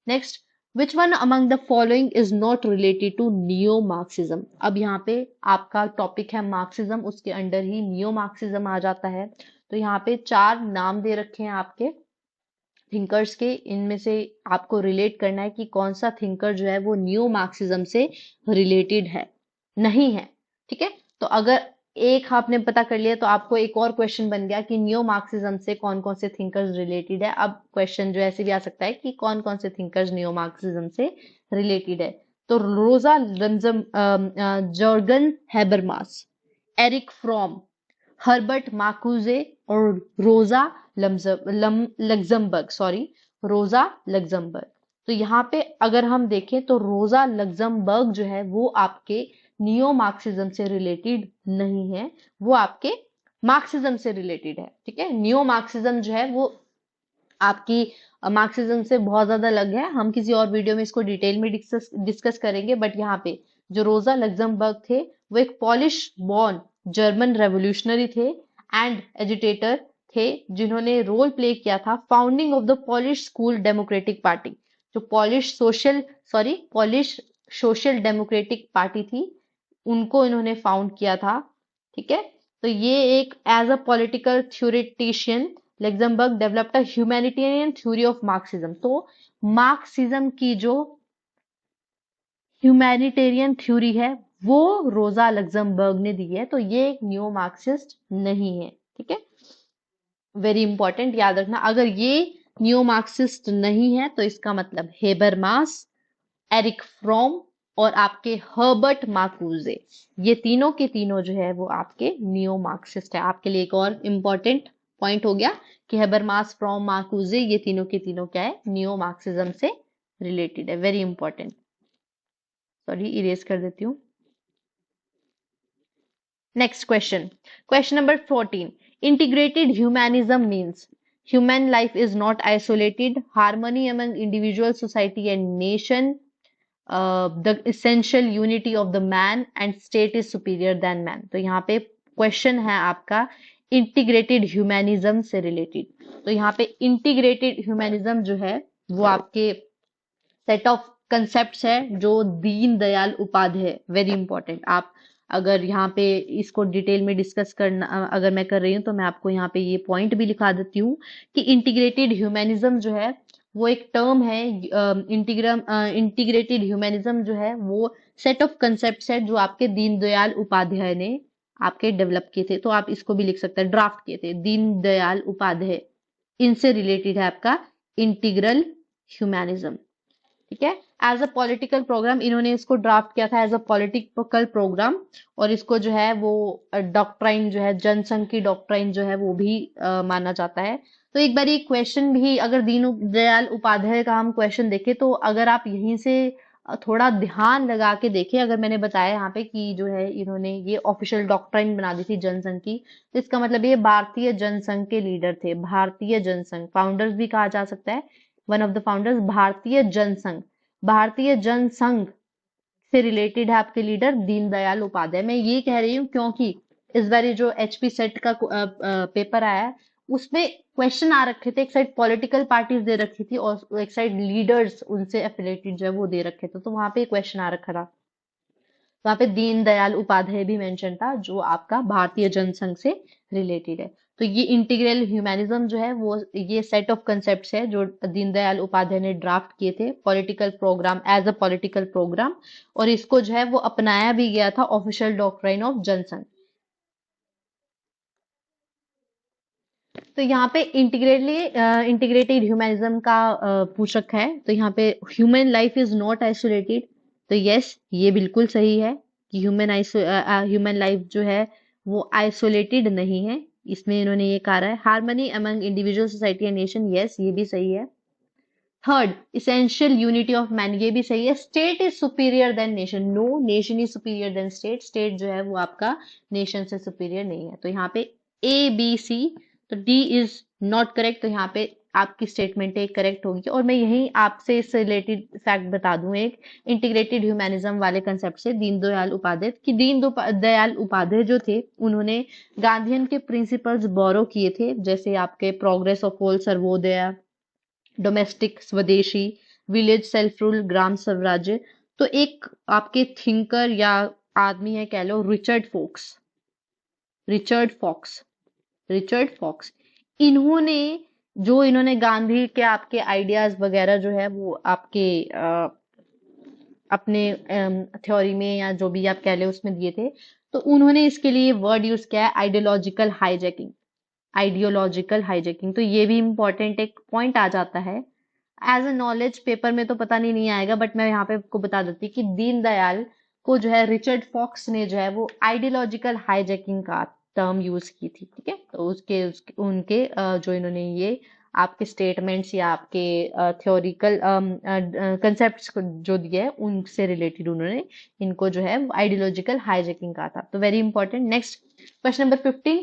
A: Next, which one among the following is not related to neo Marxism? अब यहाँ पे आपका टॉपिक है मार्क्सिज्म, उसके अंडर ही नियो मार्क्सिज्म आ जाता है। तो यहाँ पे 4 नाम दे रखे हैं आपके थिंकर्स के, इनमें से आपको रिलेट करना है कि कौन सा थिंकर जो है वो नियो मार्क्सिज्म से रिलेटेड है, नहीं है, ठीक है। तो अगर एक आपने पता कर लिया तो आपको एक और क्वेश्चन बन गया कि नियो मार्क्सिज्म से कौन कौन से थिंकर्स रिलेटेड है। अब क्वेश्चन जो ऐसे भी आ सकता है कि कौन कौन से थिंकर्स नियो मार्क्सिज्म से रिलेटेड है। तो रोजा लम्जम, Jurgen Habermas, Erich Fromm, Herbert Marcuse और रोजा लग्जमबर्ग, सॉरी, रोजा लग्जमबर्ग। तो यहाँ पे अगर हम देखें तो रोजा लग्जमबर्ग जो है वो आपके नियो मार्क्सिज्म से रिलेटेड नहीं है, वो आपके मार्क्सिज्म से रिलेटेड है, ठीक है। नियो मार्क्सिज्म जो है वो आपकी मार्क्सिज्म से बहुत ज्यादा अलग है, हम किसी और वीडियो में इसको डिटेल में डिस्कस करेंगे। बट यहाँ पे जो रोजा लग्जमबर्ग थे वो एक पॉलिश बॉर्न जर्मन रेवोल्यूशनरी थे एंड एजिटेटर थे, जिन्होंने रोल प्ले किया था founding of the polish school democratic party. जो पॉलिश सोशल डेमोक्रेटिक पार्टी थी उनको इन्होंने फाउंड किया था, ठीक है। तो ये एक as a political theoretician Luxemburg developed a humanitarian theory of Marxism. तो मार्क्सिज्म की जो ह्यूमैनिटेरियन थ्योरी है वो रोजा लग्जमबर्ग ने दी है, तो ये एक न्यू मार्क्सिस्ट नहीं है, ठीक है। वेरी इंपॉर्टेंट, याद रखना, अगर ये न्यू मार्क्सिस्ट नहीं है तो इसका मतलब हेबरमास, एरिक फ्रॉम, और आपके हर्बर्ट मार्क्यूजे, ये तीनों के तीनों जो है वो आपके नियो मार्क्सिस्ट है। आपके लिए एक और इम्पोर्टेंट पॉइंट हो गया कि हेबरमास फ्रॉम मार्क्यूजे, ये तीनों के तीनों क्या है, नियो मार्क्सिज्म से रिलेटेड है। वेरी इंपॉर्टेंट, सॉरी इरेज कर देती हूँ। Next question, question number 14, integrated humanism means human life is not isolated, harmony among individual, society and nation, the essential unity of the man and state is superior than man। तो यहाँ पे question है आपका integrated humanism से related. तो यहाँ पे integrated humanism जो है वो आपके सेट ऑफ कंसेप्ट्स है जो दीन दयाल उपाध्याय है। वेरी इंपॉर्टेंट, आप अगर यहाँ पे इसको डिटेल में डिस्कस करना अगर मैं कर रही हूँ तो मैं आपको यहाँ पे ये पॉइंट भी लिखा देती हूँ कि इंटीग्रेटेड ह्यूमैनिज्म जो है वो एक टर्म है। इंटीग्रेटेड ह्यूमैनिज्म जो है वो सेट ऑफ कंसेप्ट्स है जो आपके दीनदयाल उपाध्याय ने आपके डेवलप किए थे। तो आप इसको भी लिख सकते हैं, ड्राफ्ट किए थे दीनदयाल उपाध्याय, इनसे रिलेटेड है आपका इंटीग्रल ह्यूमैनिज्म। ठीक है, एज अ पॉलिटिकल प्रोग्राम इन्होंने इसको ड्राफ्ट किया था एज अ पॉलिटिकल प्रोग्राम, और इसको जो है वो डॉक्ट्राइन जो है, जनसंघ की डॉक्ट्राइन जो है वो भी माना जाता है। तो एक बार ये क्वेश्चन भी अगर दीनदयाल उपाध्याय का हम क्वेश्चन देखें तो अगर आप यहीं से थोड़ा ध्यान लगा के देखें, अगर मैंने बताया यहाँ पे कि जो है इन्होंने ये ऑफिशियल डॉक्ट्राइन बना दी थी जनसंघ की, तो इसका मतलब ये भारतीय जनसंघ के लीडर थे। भारतीय जनसंघ, फाउंडर्स भी कहा जा सकता है, वन ऑफ द फाउंडर्स भारतीय जनसंघ। भारतीय जनसंघ से रिलेटेड है आपके लीडर दीनदयाल उपाध्याय। मैं ये कह रही हूँ क्योंकि इस बार जो एचपी सेट का पेपर आया है उसमें क्वेश्चन आ रखे थे, एक साइड पॉलिटिकल पार्टीज दे रखी थी और एक साइड लीडर्स उनसे एफिलेटेड जो है वो दे रखे थे, तो वहां पे क्वेश्चन आ रखा था, वहां पे दीनदयाल उपाध्याय भी मेंशन था जो आपका भारतीय जनसंघ से रिलेटेड है। तो ये इंटीग्रल ह्यूमैनिज्म जो है वो ये सेट ऑफ कंसेप्ट्स है जो दीनदयाल उपाध्याय ने ड्राफ्ट किए थे political programme, as a political programme, और इसको जो है वो अपनाया भी गया था ऑफिशियल डॉक्ट्राइन ऑफ जनसंघ। तो यहाँ पे इंटीग्रेटेड ह्यूमैनिज्म का पूछ रखा है। तो यहाँ पे human life is not isolated, तो यस ये बिल्कुल सही है कि ह्यूमन लाइफ जो है वो आइसोलेटेड नहीं है, इसमें इन्होंने ये कहा है। Harmony among individual, society and nation, yes ये भी सही है। Third, essential unity of man, ये भी सही है। State is superior than nation, no nation is superior than state, state जो है वो आपका नेशन से सुपीरियर नहीं है। तो यहाँ पे ए बी सी, तो डी इज नॉट करेक्ट, तो यहाँ पे आपकी स्टेटमेंट एक करेक्ट होगी। और मैं यही आपसे इससे रिलेटेड फैक्ट बता दूं एक इंटीग्रेटेड ह्यूमैनिज्म वाले कंसेप्ट से, दीनदयाल उपाध्याय कि दीनदयाल उपाध्याय जो थे उन्होंने गांधीयन के प्रिंसिपल्स बोरो किए थे, जैसे आपके progress of all, Sarvodaya, domestic स्वदेशी, विलेज सेल्फ रूल, ग्राम स्वराज्य। तो एक आपके थिंकर या आदमी है कह लो, रिचर्ड फॉक्स रिचर्ड फॉक्स, इन्होंने गांधी के आपके आइडियाज वगैरह जो है वो आपके अपने थ्योरी में या जो भी आप कह ले उसमें दिए थे। तो उन्होंने इसके लिए वर्ड यूज किया है आइडियोलॉजिकल हाईजैकिंग, आइडियोलॉजिकल हाईजैकिंग। तो ये भी इंपॉर्टेंट एक पॉइंट आ जाता है। एज अ नॉलेज पेपर में तो पता नहीं आएगा, बट मैं यहाँ पे आपको बता देती कि दीनदयाल को जो है रिचर्ड फॉक्स ने जो है वो आइडियोलॉजिकल हाईजैकिंग का टर्म यूज की थी। ठीक है, तो उनके जो इन्होंने ये आपके स्टेटमेंट्स या आपके थ्योरिकल कंसेप्ट्स जो दिए है उनसे रिलेटेड उन्होंने इनको जो है आइडियोलॉजिकल हाईजैकिंग कहा था। तो very important. Next question number 15,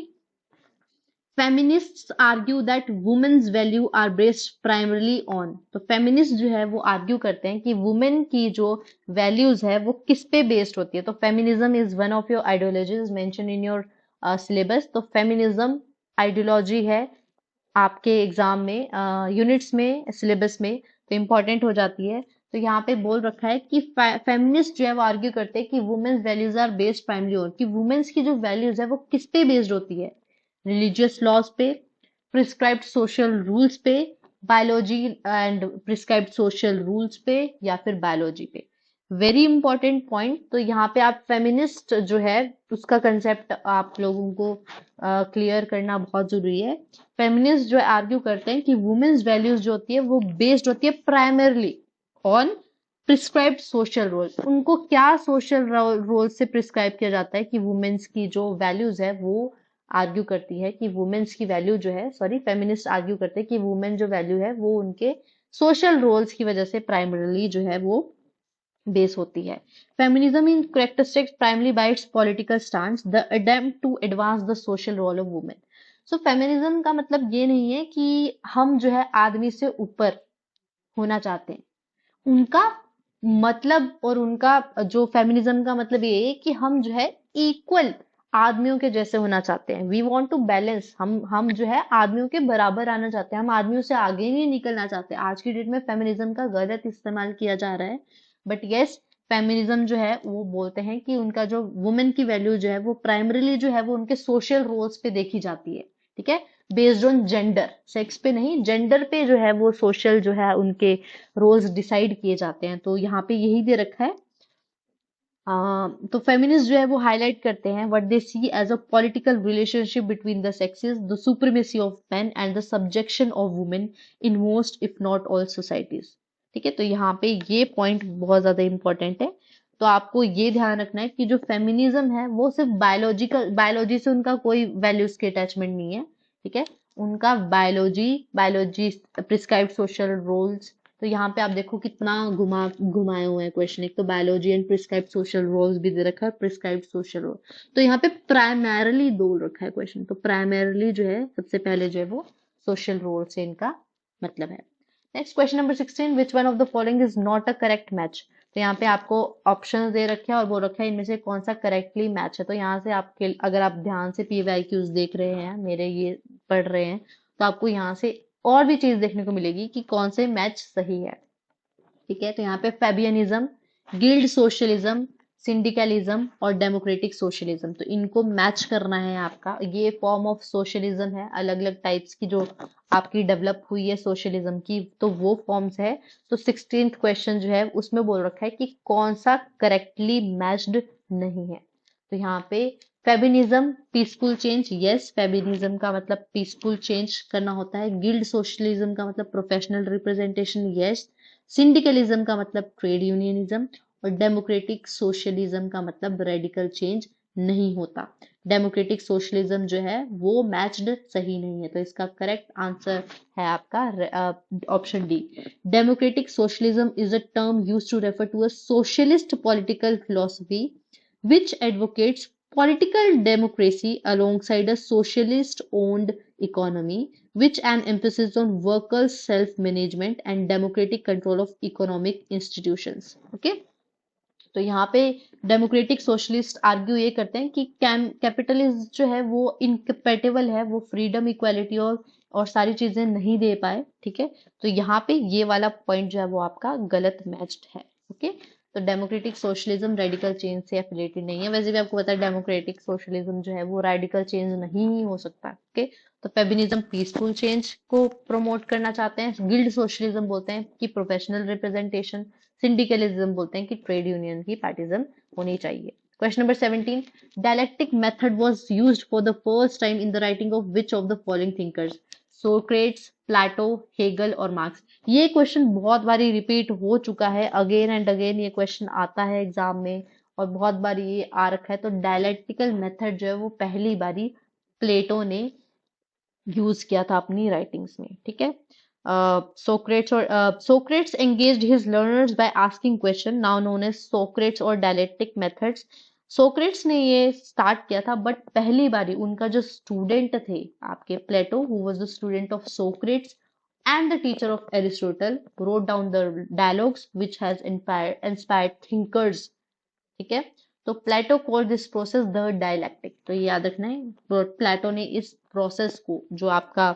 A: feminists argue that women's value are based primarily on, तो फेमिनिस्ट जो है वो आर्ग्यू करते हैं कि वुमेन की जो वैल्यूज है वो किस पे बेस्ड होती है। तो feminism is one of your ideologies mention in your syllabus. तो फेमिनिज्म आइडियोलॉजी है आपके एग्जाम में यूनिट्स में सिलेबस में, तो इंपॉर्टेंट हो जाती है। तो यहाँ पे बोल रखा है कि फेमिनिस्ट जो है वो आर्ग्यू करते हैं कि women's values are based primarily on, कि वुमेन्स की जो वैल्यूज है वो किस पे बेस्ड होती है, रिलीजियस लॉज पे, प्रिस्क्राइब्ड सोशल रूल्स पे, biology and prescribed social rules पे, या फिर बायोलॉजी पे। Very important point. तो यहाँ पे आप फेमिनिस्ट जो है उसका कंसेप्ट आप लोगों को क्लियर करना बहुत जरूरी है। फेमिनिस्ट जो आर्ग्यू करते हैं कि वुमेन्स वैल्यूज जो होती है वो बेस्ड होती है primarily on prescribed social role, उनको क्या सोशल रोल से प्रिस्क्राइब किया जाता है कि वुमेन्स की जो वैल्यूज है वो आर्ग्यू करती है कि वुमेन्स की वैल्यू जो है, सॉरी फेमिनिस्ट आर्ग्यू करते हैं कि वुमेन जो वैल्यू है वो उनके सोशल रोल्स की वजह से प्राइमरीली जो है वो बेस होती है। Feminism in characteristics primarily by its political stance, the attempt to advance the social role of women. So feminism का मतलब ये नहीं है कि हम जो है आदमी से ऊपर होना चाहते हैं, उनका मतलब और उनका जो फेमिनिज्म का मतलब ये है कि हम जो है इक्वल आदमियों के जैसे होना चाहते हैं। वी वांट टू बैलेंस, हम जो है आदमियों के बराबर आना चाहते हैं, हम आदमियों से आगे नहीं निकलना चाहते। आज की डेट में फेमिनिज्म का गलत इस्तेमाल किया जा रहा है, बट यस, फेमिनिज्म जो है वो बोलते हैं कि उनका जो वुमेन की वैल्यू जो है वो प्राइमरीली जो है वो उनके सोशल रोल्स पे देखी जाती है। ठीक है, बेस्ड ऑन जेंडर, सेक्स पे नहीं, जेंडर पे जो है वो सोशल जो है उनके रोल्स डिसाइड किए जाते हैं। तो यहाँ पे यही दे रखा है। तो फेमिनिस्ट जो है वो हाईलाइट करते हैं what they see as a political relationship between the sexes, the supremacy of men and the subjection of women in most if not all societies. ठीक है, तो यहाँ पे ये पॉइंट बहुत ज्यादा इंपॉर्टेंट है। तो आपको ये ध्यान रखना है कि जो फेमिनिज्म है वो सिर्फ बायोलॉजी से उनका कोई वैल्यूज की अटैचमेंट नहीं है। ठीक है, उनका बायोलॉजी प्रिस्क्राइब्ड सोशल रोल्स। तो यहाँ पे आप देखो कितना घुमाए हुए हैं क्वेश्चन, एक तो biology and prescribed social roles भी दे रखा है, प्रिस्क्राइब्ड सोशल रोल। तो यहाँ पे प्राइमरली दो रखा है क्वेश्चन, तो प्राइमरली जो है सबसे पहले जो है वो सोशल रोल से इनका मतलब है। Next question number 16, which one of the following is not a correct match. तो यहाँ पे आपको ऑप्शंस दे रखे हैं और वो रखा है इनमें से कौन सा करेक्टली मैच है। तो यहाँ से आपके अगर आप ध्यान से पीवाईक्यूज देख रहे हैं, मेरे ये पढ़ रहे हैं, तो आपको यहाँ से और भी चीज देखने को मिलेगी कि कौन से मैच सही है। ठीक है, तो यहाँ पे फेबियनिज्म, गिल्ड सोशलिज्म, सिंडिकलिज्म और डेमोक्रेटिक सोशलिज्म, तो इनको मैच करना है आपका। ये फॉर्म ऑफ सोशलिज्म है, अलग अलग टाइप्स की जो आपकी डेवलप हुई है सोशलिज्म की, तो वो फॉर्म्स है। तो 16th क्वेश्चन जो है उसमें बोल रखा है कि कौन सा करेक्टली मैच्ड नहीं है। तो यहाँ पे फेबिनिज्म पीसफुल चेंज, यस, फेबिनिज्म का मतलब पीसफुल चेंज करना होता है। गिल्ड सोशलिज्म का मतलब प्रोफेशनल रिप्रेजेंटेशन, यस। सिंडिकलिज्म का मतलब ट्रेड यूनियनिज्म, और डेमोक्रेटिक सोशलिज्म का मतलब रेडिकल चेंज नहीं होता। डेमोक्रेटिक सोशलिज्म जो है वो मैच्ड सही नहीं है, तो इसका करेक्ट आंसर है आपका option D. Democratic socialism is a term used to refer to a socialist political philosophy which advocates political democracy alongside a socialist owned economy, which an emphasis on workers' self management and democratic control of economic institutions. Okay, तो यहाँ पे democratic socialist argue ये करते हैं कि capitalism जो है वो इनकम्पेटेबल है, वो फ्रीडम इक्वालिटी और सारी चीजें नहीं दे पाए। ठीक है, तो यहाँ पे ये वाला पॉइंट जो है वो आपका गलत मैच्ड है। ओके, तो डेमोक्रेटिक सोशलिज्म रेडिकल चेंज से एफिलिएटेड नहीं है। वैसे भी आपको पता है डेमोक्रेटिक सोशलिज्म जो है वो रेडिकल चेंज नहीं ही हो सकता। ओके, तो फेमिनिज्म पीसफुल चेंज को प्रमोट करना चाहते हैं। गिल्ड सोशलिज्म बोलते हैं कि प्रोफेशनल रिप्रेजेंटेशन। सिंडिकलिज्म बोलते हैं कि ट्रेड यूनियन की पार्टिजन होनी चाहिए। Question number 17, dialectic method was used for the first time in the writing of which of the following thinkers. Socrates, Plato, Hegel और मार्क्स। ये क्वेश्चन बहुत बारी रिपीट हो चुका है, अगेन एंड अगेन ये क्वेश्चन आता है एग्जाम में और बहुत बार ये आ रखा है। तो डायलेक्टिकल मेथड जो है वो पहली बारी प्लेटो ने यूज किया था अपनी राइटिंग्स में। ठीक है, Socrates engaged his learners by asking question, now known as Socrates और dialectic methods. सोक्रेट्स ने ये स्टार्ट किया था, बट पहली बारी उनका जो स्टूडेंट थे आपके Plato, who was the student of Socrates and the teacher of Aristotle, wrote down the dialogues which has inspired thinkers. ठीक है, तो Plato called this process the dialectic. तो ये याद रखना है, प्लेटो ने इस प्रोसेस को जो आपका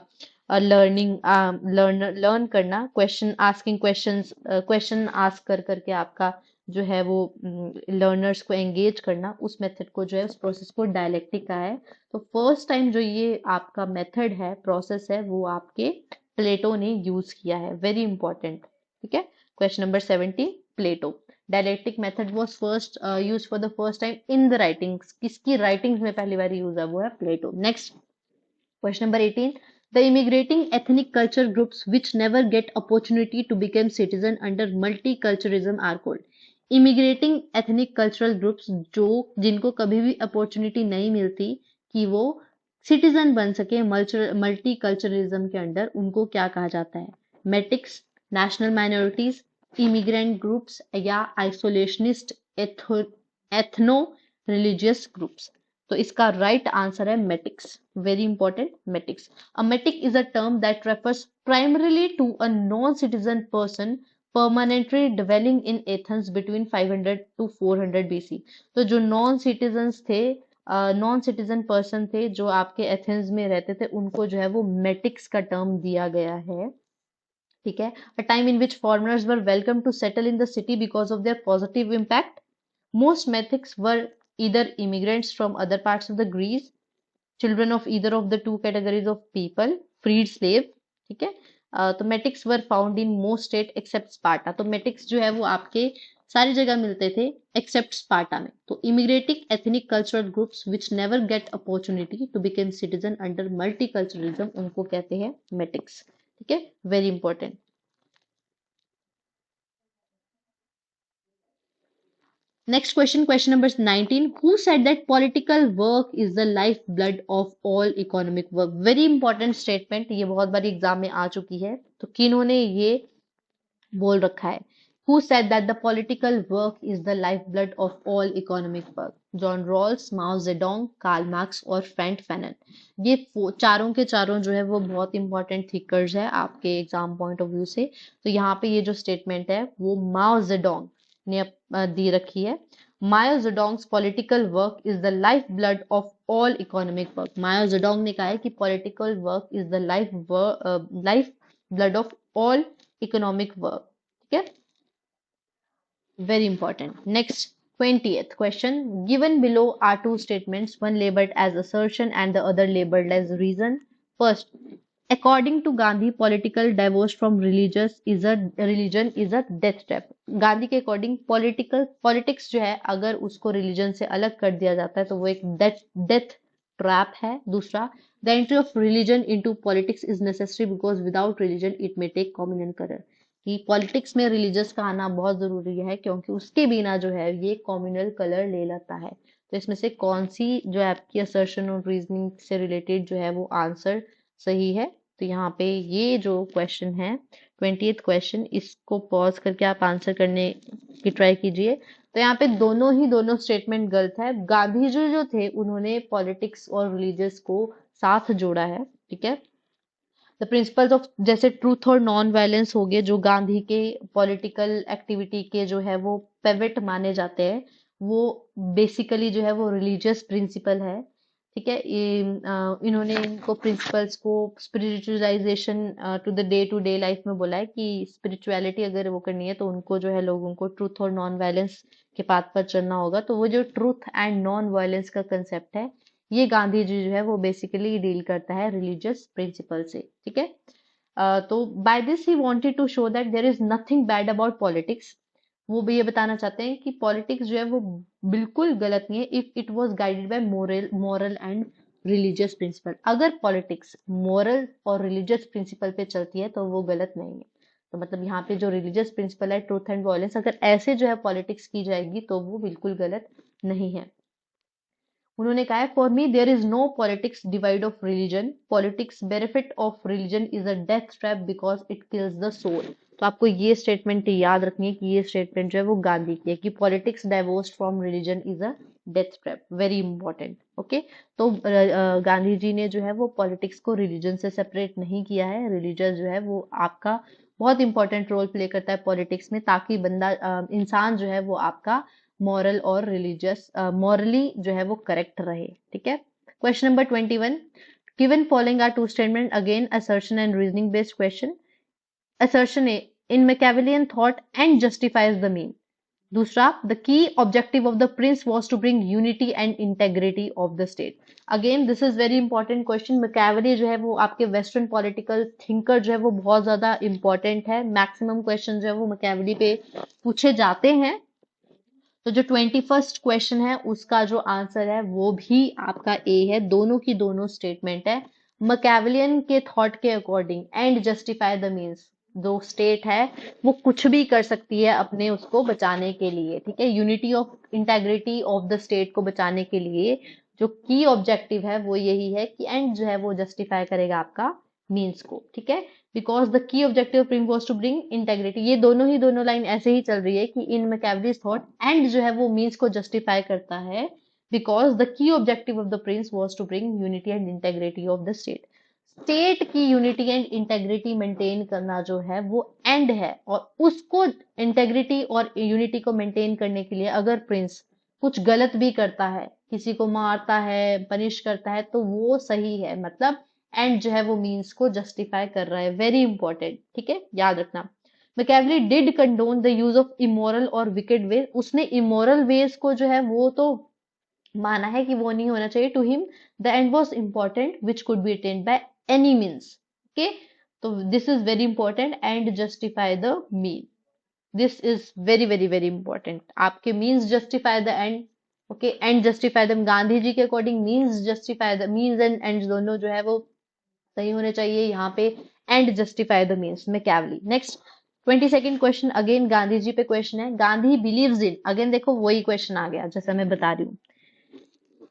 A: लर्न करना, क्वेश्चन आस्किंग क्वेश्चन आस्क कर करके आपका जो है वो लर्नर्स को एंगेज करना, उस मेथड को जो है उस प्रोसेस को डायलैक्टिक का है। तो फर्स्ट टाइम जो ये आपका मेथड है, प्रोसेस है, वो आपके प्लेटो ने यूज किया है। Very important. ठीक है, question number 17, Plato. Dialectic method was first use for the first time in the writings. किसकी राइटिंग्स में पहली बार यूज है, वो है Plato. Next question number 18, The immigrating ethnic culture groups which never get opportunity to become citizen under multiculturalism are called. Immigrating ethnic cultural groups जो जिनको कभी भी अपॉर्चुनिटी नहीं मिलती कि वो सिटीजन बन सके मल्टीकल्चरलिज्म के अंडर, उनको क्या कहा जाता है? Metics, national minorities, immigrant groups या आइसोलेशनिस्ट एथनो रिलीजियस ग्रुप्स। तो इसका राइट आंसर है metics. Very important, metics. A metic is a term that refers primarily to a non-citizen person permanently dwelling in Athens between 500 to 400 BC। तो जो non citizen person थे जो आपके Athens में रहते थे, उनको जो है वो मेटिक्स का टर्म दिया गया है। ठीक है। A time in which foreigners were welcome to settle in the city because of their positive impact. Most metics were either immigrants from other parts of the Greece, children of either of the two categories of people, freed slave। ठीक है। तो metics were found in most state except Sparta. तो metics जो है वो आपके सारी जगह मिलते थे एक्सेप्ट स्पार्टा में। तो immigrating ethnic cultural groups which never get opportunity to become citizen under multiculturalism, उनको कहते हैं मेटिक्स। ठीक है, very important. Next question, question number 19. Who said that political work is the lifeblood of all economic work? Very important statement, ये बहुत बारी exam में आ चुकी है। तो किन्होंने ये बोल रखा है? Who said that the political work is the lifeblood of all economic work? John Rawls, Mao Zedong, Karl Marx और फ्रैंक फैनन। ये चारों के चारों जो है वो बहुत इंपॉर्टेंट थिंकर्स है आपके एग्जाम पॉइंट ऑफ व्यू से। तो यहाँ पे ये जो स्टेटमेंट है वो माओ जेडोंग ने दी रखी है। Mao Zedong's political work is the life blood of all economic work. Mao Zedong ने कहा है कि political work is the life blood of all economic work. ठीक है, very important. Next, 20th question. Given below are two statements, one labeled as assertion and the other labeled as reason. First, according to Gandhi, political divorce from religion is a death trap. Gandhi के according politics जो है अगर उसको religion से अलग कर दिया जाता है तो वो एक डेथ ट्रैप है। दूसरा, the entry of religion into politics is necessary because without religion it may take communal colour. कि पॉलिटिक्स में रिलीजियस का आना बहुत जरूरी है क्योंकि उसके बिना जो है ये कॉम्युनल कलर ले लेता है। तो इसमें से कौन सी जो है आपकी असर्शन और रीजनिंग से रिलेटेड जो है वो आंसर सही है? तो यहाँ पे ये जो क्वेश्चन है 20th क्वेश्चन, इसको पॉज करके आप आंसर करने की ट्राई कीजिए। तो यहाँ पे दोनों स्टेटमेंट गलत है। गांधी जी जो थे उन्होंने पॉलिटिक्स और रिलीजियस को साथ जोड़ा है। ठीक है, द प्रिंसिपल्स ऑफ जैसे ट्रूथ और नॉन वायलेंस हो गए जो गांधी के पॉलिटिकल एक्टिविटी के जो है वो पेवेट माने जाते हैं, वो बेसिकली जो है वो रिलीजियस प्रिंसिपल है। ठीक है, इन्होंने इनको प्रिंसिपल्स को स्पिरिचुअलाइजेशन टू डे लाइफ में बोला है कि स्पिरिचुअलिटी अगर वो करनी है तो उनको जो है लोगों को ट्रूथ और नॉन वायलेंस के पाथ पर चलना होगा। तो वो जो ट्रूथ एंड नॉन वायलेंस का कंसेप्ट है ये गांधी जी जो है वो बेसिकली डील करता है रिलीजियस प्रिंसिपल से। ठीक है, तो by this he wanted to show that there is nothing bad about politics. वो भी ये बताना चाहते हैं कि पॉलिटिक्स जो है वो बिल्कुल गलत नहीं है if it was guided by moral and religious principle. अगर पॉलिटिक्स मॉरल और रिलीजियस प्रिंसिपल पे चलती है तो वो गलत नहीं है। तो मतलब यहाँ पे जो रिलीजियस प्रिंसिपल है ट्रूथ एंड वायलेंस, अगर ऐसे जो है पॉलिटिक्स की जाएगी तो वो बिल्कुल गलत नहीं है। उन्होंने कहा है for me there is no politics divide of religion, politics benefit of religion is a death trap because it kills the soul. तो आपको ये स्टेटमेंट याद रखनी है कि ये स्टेटमेंट जो है वो गांधी की है कि politics divorced from religion is a death trap. Very important. Okay, तो गांधी जी ने जो है वो पॉलिटिक्स को रिलीजन से सेपरेट नहीं किया है। रिलीजन जो है वो आपका बहुत इंपॉर्टेंट रोल प्ले करता है पॉलिटिक्स में, ताकि बंदा इंसान जो है वो आपका मॉरल और रिलीजियस मॉरली जो है वो करेक्ट रहे। ठीक है, question number 21। Given following are two statement, again assertion and reasoning based question. Assertion A, in Machiavellian thought end justifies the mean. दूसरा, the key objective of the prince was to bring unity and integrity of the state. Again this is very important question. Machiavelli जो है वो आपके western political thinker जो है वो बहुत ज्यादा इंपॉर्टेंट है। मैक्सिमम क्वेश्चन जो है वो मैकियावेली पे पूछे जाते हैं। तो जो 21st क्वेश्चन है उसका जो आंसर है वो भी आपका ए है। दोनों की दोनों स्टेटमेंट है मैकेवलियन के थॉट के according and justify the means, जो स्टेट है वो कुछ भी कर सकती है अपने उसको बचाने के लिए, ठीक है, unity of integrity of the state को बचाने के लिए जो की ऑब्जेक्टिव है वो यही है कि एंड जो है वो जस्टिफाई करेगा आपका मीन्स को, ठीक है। Because the key objective of prince was to bring integrity, ये दोनों लाइन ऐसे ही चल रही है कि इन मैकेवलीज थॉट एंड जो है वो मीन्स को जस्टिफाई करता है, because the key objective of the prince was to bring unity and integrity of the state. State की यूनिटी एंड इंटेग्रिटी मेंटेन करना जो है वो एंड है, और उसको इंटेग्रिटी और यूनिटी को मेंटेन करने के लिए अगर प्रिंस कुछ गलत भी करता है, किसी को मारता है, पनिश करता है, तो वो सही है, मतलब एंड जो है वो मीन्स को जस्टिफाई कर रहा है। वेरी इंपॉर्टेंट, ठीक है, याद रखना। Machiavelli did condone the use of immoral और विकेड वेज, उसने इमोरल वेज को जो है वो तो माना है कि वो नहीं होना चाहिए। To him the end was important which could be attend by any means, okay. तो this is very important, end justify the mean, this is very very very important. आपके means justify the end, okay, end justify the, Gandhi ji के according means justify the, means and end दोनों जो है वो सही होने चाहिए, यहाँ पे एंड जस्टिफाई द मीन्स में कैवली। Next 22nd question, again Gandhi ji पे क्वेश्चन है। गांधी बिलीव्स इन, अगेन देखो वही क्वेश्चन आ गया जैसा मैं बता रही हूँ,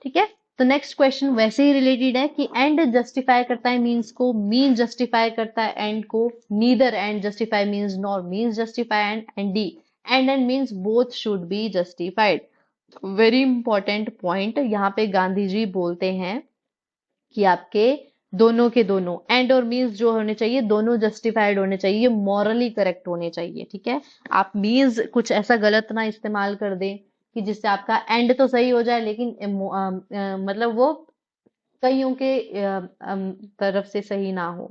A: ठीक है। तो नेक्स्ट क्वेश्चन वैसे ही रिलेटेड है कि एंड जस्टिफाई करता है मीन्स को, मीन जस्टिफाई करता है एंड को, neither and justify means nor means justify and D and means both should be justified. Very important point यहाँ पे गांधी जी बोलते हैं कि आपके दोनों के दोनों एंड और मीन्स जो होने चाहिए दोनों जस्टिफाइड होने चाहिए, मॉरली करेक्ट होने चाहिए, ठीक है। आप मीन्स कुछ ऐसा गलत ना इस्तेमाल कर दें कि जिससे आपका एंड तो सही हो जाए लेकिन मतलब वो कईयों के तरफ से सही ना हो।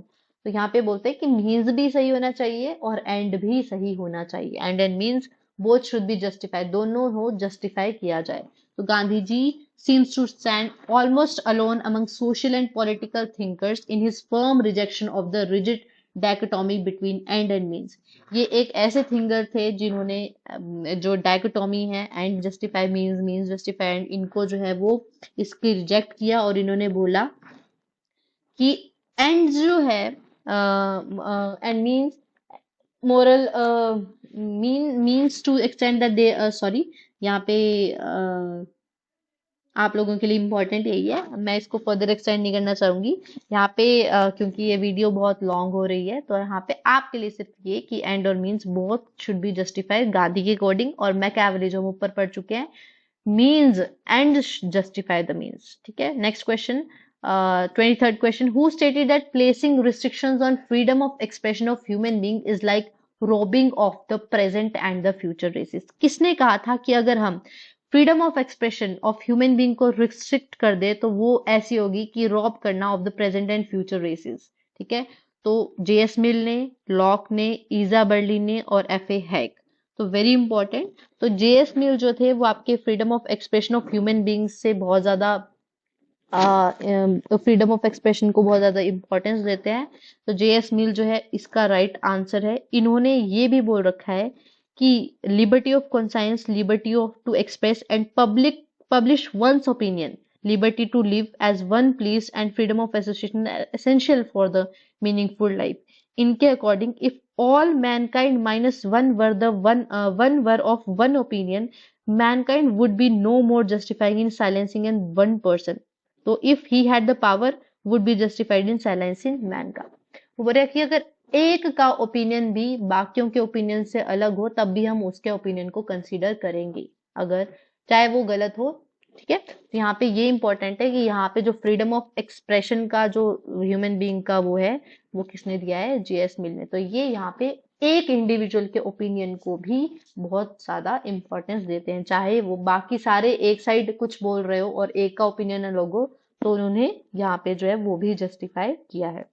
A: तो यहाँ पे बोलते हैं कि मीन्स भी सही होना चाहिए और एंड भी सही होना चाहिए, and means both should be justified, दोनों हो जस्टिफाई किया जाए। तो Gandhi ji seems to stand almost alone among social and political thinkers in his firm rejection of the rigid dichotomy between end and means। ये एक ऐसे थिंकर थे जिन्होंने जो डायकोटॉमी है, and justify means, means justify and, इनको जो है वो इसके रिजेक्ट किया और इन्होंने बोला कि एंड जो है end means moral means to extend that they sorry, यहाँ पे आप लोगों के लिए इम्पोर्टेंट यही है, मैं इसको फर्दर एक्सटेंड नहीं करना चाहूंगी यहाँ पे क्योंकि ये वीडियो बहुत लॉन्ग हो रही है। तो यहाँ पे आपके लिए सिर्फ ये कि एंड और means both should be justified Gandhi के अकॉर्डिंग, और मैकियावेली जो हम ऊपर पढ़ चुके हैं, means end justify the means, ठीक है। Next question 23rd question, who stated that placing restrictions on freedom of expression of human being is like robbing of the present and the future races. किसने कहा था कि अगर हम freedom of expression of human being को restrict कर दे तो वो ऐसी होगी कि रॉब करना of the present and future races, ठीक है। तो जेएस मिल ने, लॉक ने, ईजा बर्ली ने और एफ ए हैक। तो वेरी इंपॉर्टेंट, तो जेएस मिल जो थे वो आपके freedom of expression of human beings से बहुत ज्यादा फ्रीडम ऑफ एक्सप्रेशन को बहुत ज्यादा इंपॉर्टेंस देते हैं। तो जेएस मिल जो है इसका राइट आंसर है। इन्होंने ये भी बोल रखा है कि liberty of conscience, liberty of to express and publish one's opinion, liberty to live as one pleased and freedom of association are essential for the meaningful life. इनके according if all mankind minus one were of one opinion, mankind would be no more justifying in silencing in one person. तो if he had the power would be justified in silencing man का। वो बोल रहा है कि अगर एक का ओपिनियन भी बाकियों के ओपिनियन से अलग हो तब भी हम उसके ओपिनियन को कंसीडर करेंगे, अगर चाहे वो गलत हो, ठीक है। तो यहाँ पे ये इंपॉर्टेंट है कि यहाँ पे जो फ्रीडम ऑफ एक्सप्रेशन का जो ह्यूमन बीइंग का वो है वो किसने दिया है, जेएस मिल ने। तो ये यहाँ पे एक इंडिविजुअल के ओपिनियन को भी बहुत ज्यादा इंपॉर्टेंस देते हैं, चाहे वो बाकी सारे एक साइड कुछ बोल रहे हो और एक का ओपिनियन अलग हो, तो उन्होंने यहाँ पे जो है वो भी जस्टिफाई किया है।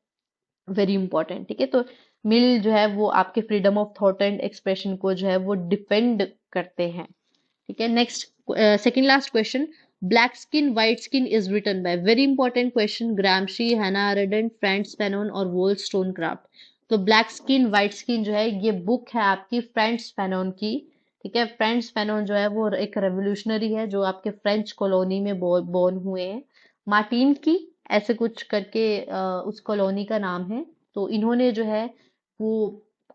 A: वेरी इंपॉर्टेंट, ठीक है। तो मिल जो है वो आपके freedom of thought and expression को जो है वो डिफेंड करते हैं, ठीक है। Next second last question, black skin white skin is written by, very important question, Gramsci, Hannah Arendt, France Fanon और वोल्स्टोनक्राफ्ट। तो ब्लैक स्किन व्हाइट स्किन जो है ये बुक है आपकी फ्रांस फैनोन की, ठीक है। फ्रांस फैनोन जो है वो एक रेवोल्यूशनरी है जो आपके फ्रेंच कॉलोनी में बोर्न हुए हैं। मार्टिन की ऐसे कुछ करके उस कॉलोनी का नाम है। तो इन्होंने जो है वो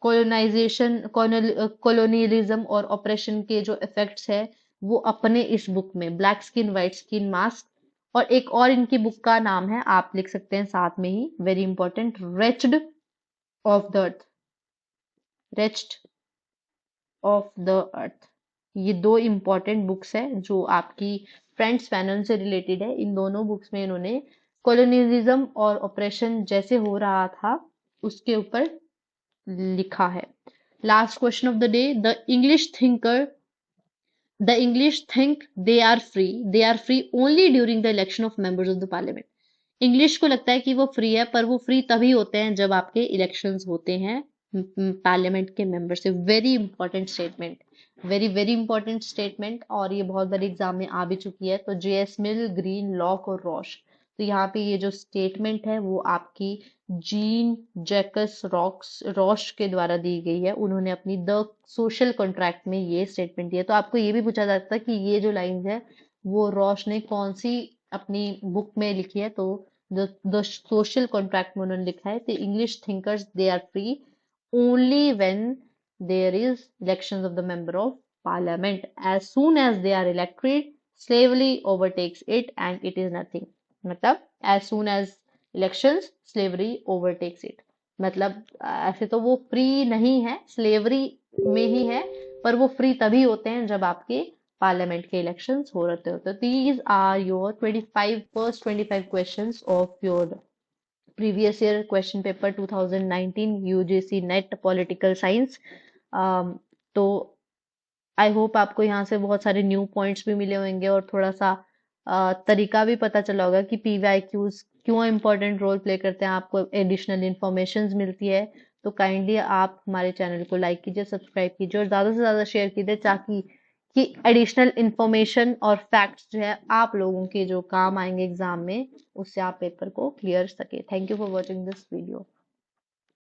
A: कॉलोनाइजेशन कॉलोनियलिज्म और ऑपरेशन के जो इफेक्ट्स है वो अपने इस बुक में black skin white skin mask, और एक और इनकी बुक का नाम है, आप लिख सकते हैं साथ में ही, very important, wretched of the earth, wretched of the earth. ये दो इंपॉर्टेंट बुक्स है जो आपकी फ्रेंड्स फैनन से रिलेटेड है। इन दोनों बुक्स में इन्होंने कॉलोनियलिज्म और ऑपरेशन जैसे हो रहा था उसके ऊपर लिखा है। Last question of the day, the English think they are free only during the election of members of the parliament. English को लगता है कि वो फ्री है, पर वो फ्री तभी होते हैं जब आपके इलेक्शंस होते हैं पार्लियामेंट के मेंबर से। Very important statement, very very important statement, और ये बहुत बार एग्जाम में आ भी चुकी है। तो जेएस मिल, ग्रीन, लॉक और रॉश, तो यहाँ पे ये जो स्टेटमेंट है वो आपकी जीन जैकस रॉश के द्वारा दी गई है। उन्होंने अपनी द सोशल कॉन्ट्रैक्ट में ये स्टेटमेंट दिया। तो आपको ये भी पूछा जाता है कि ये जो लाइन है वो रॉश ने कौन सी अपनी बुक में लिखी है। तो द सोशल कॉन्ट्रैक्ट में उन्होंने लिखा है, the English thinkers they are free only when there is elections of the member of parliament. As soon as they are elected, slavery overtakes it and it is nothing. मतलब as soon as elections, slavery overtakes it. मतलब ऐसे तो वो free नहीं है, slavery में ही है, पर वो फ्री तभी होते हैं जब आपके पार्लियामेंट के इलेक्शंस हो रहे होते हैं। These are your 25 questions of your previous year question paper 2019 UGC net political science. तो आई होप आपको यहाँ से बहुत सारे न्यू पॉइंट्स भी मिले होंगे और थोड़ा सा तरीका भी पता चला होगा कि पीवाईक्यूज क्यों इम्पोर्टेंट रोल प्ले करते हैं, आपको एडिशनल इंफॉर्मेशन मिलती है। तो काइंडली आप हमारे चैनल को लाइक कीजिए, सब्सक्राइब कीजिए और ज़्यादा से ज़्यादा शेयर कीजिए, ताकि कि एडिशनल इंफॉर्मेशन और फैक्ट्स जो है आप लोगों के जो काम आएंगे एग्जाम में, उससे आप पेपर को क्लियर सके। Thank you for watching this video.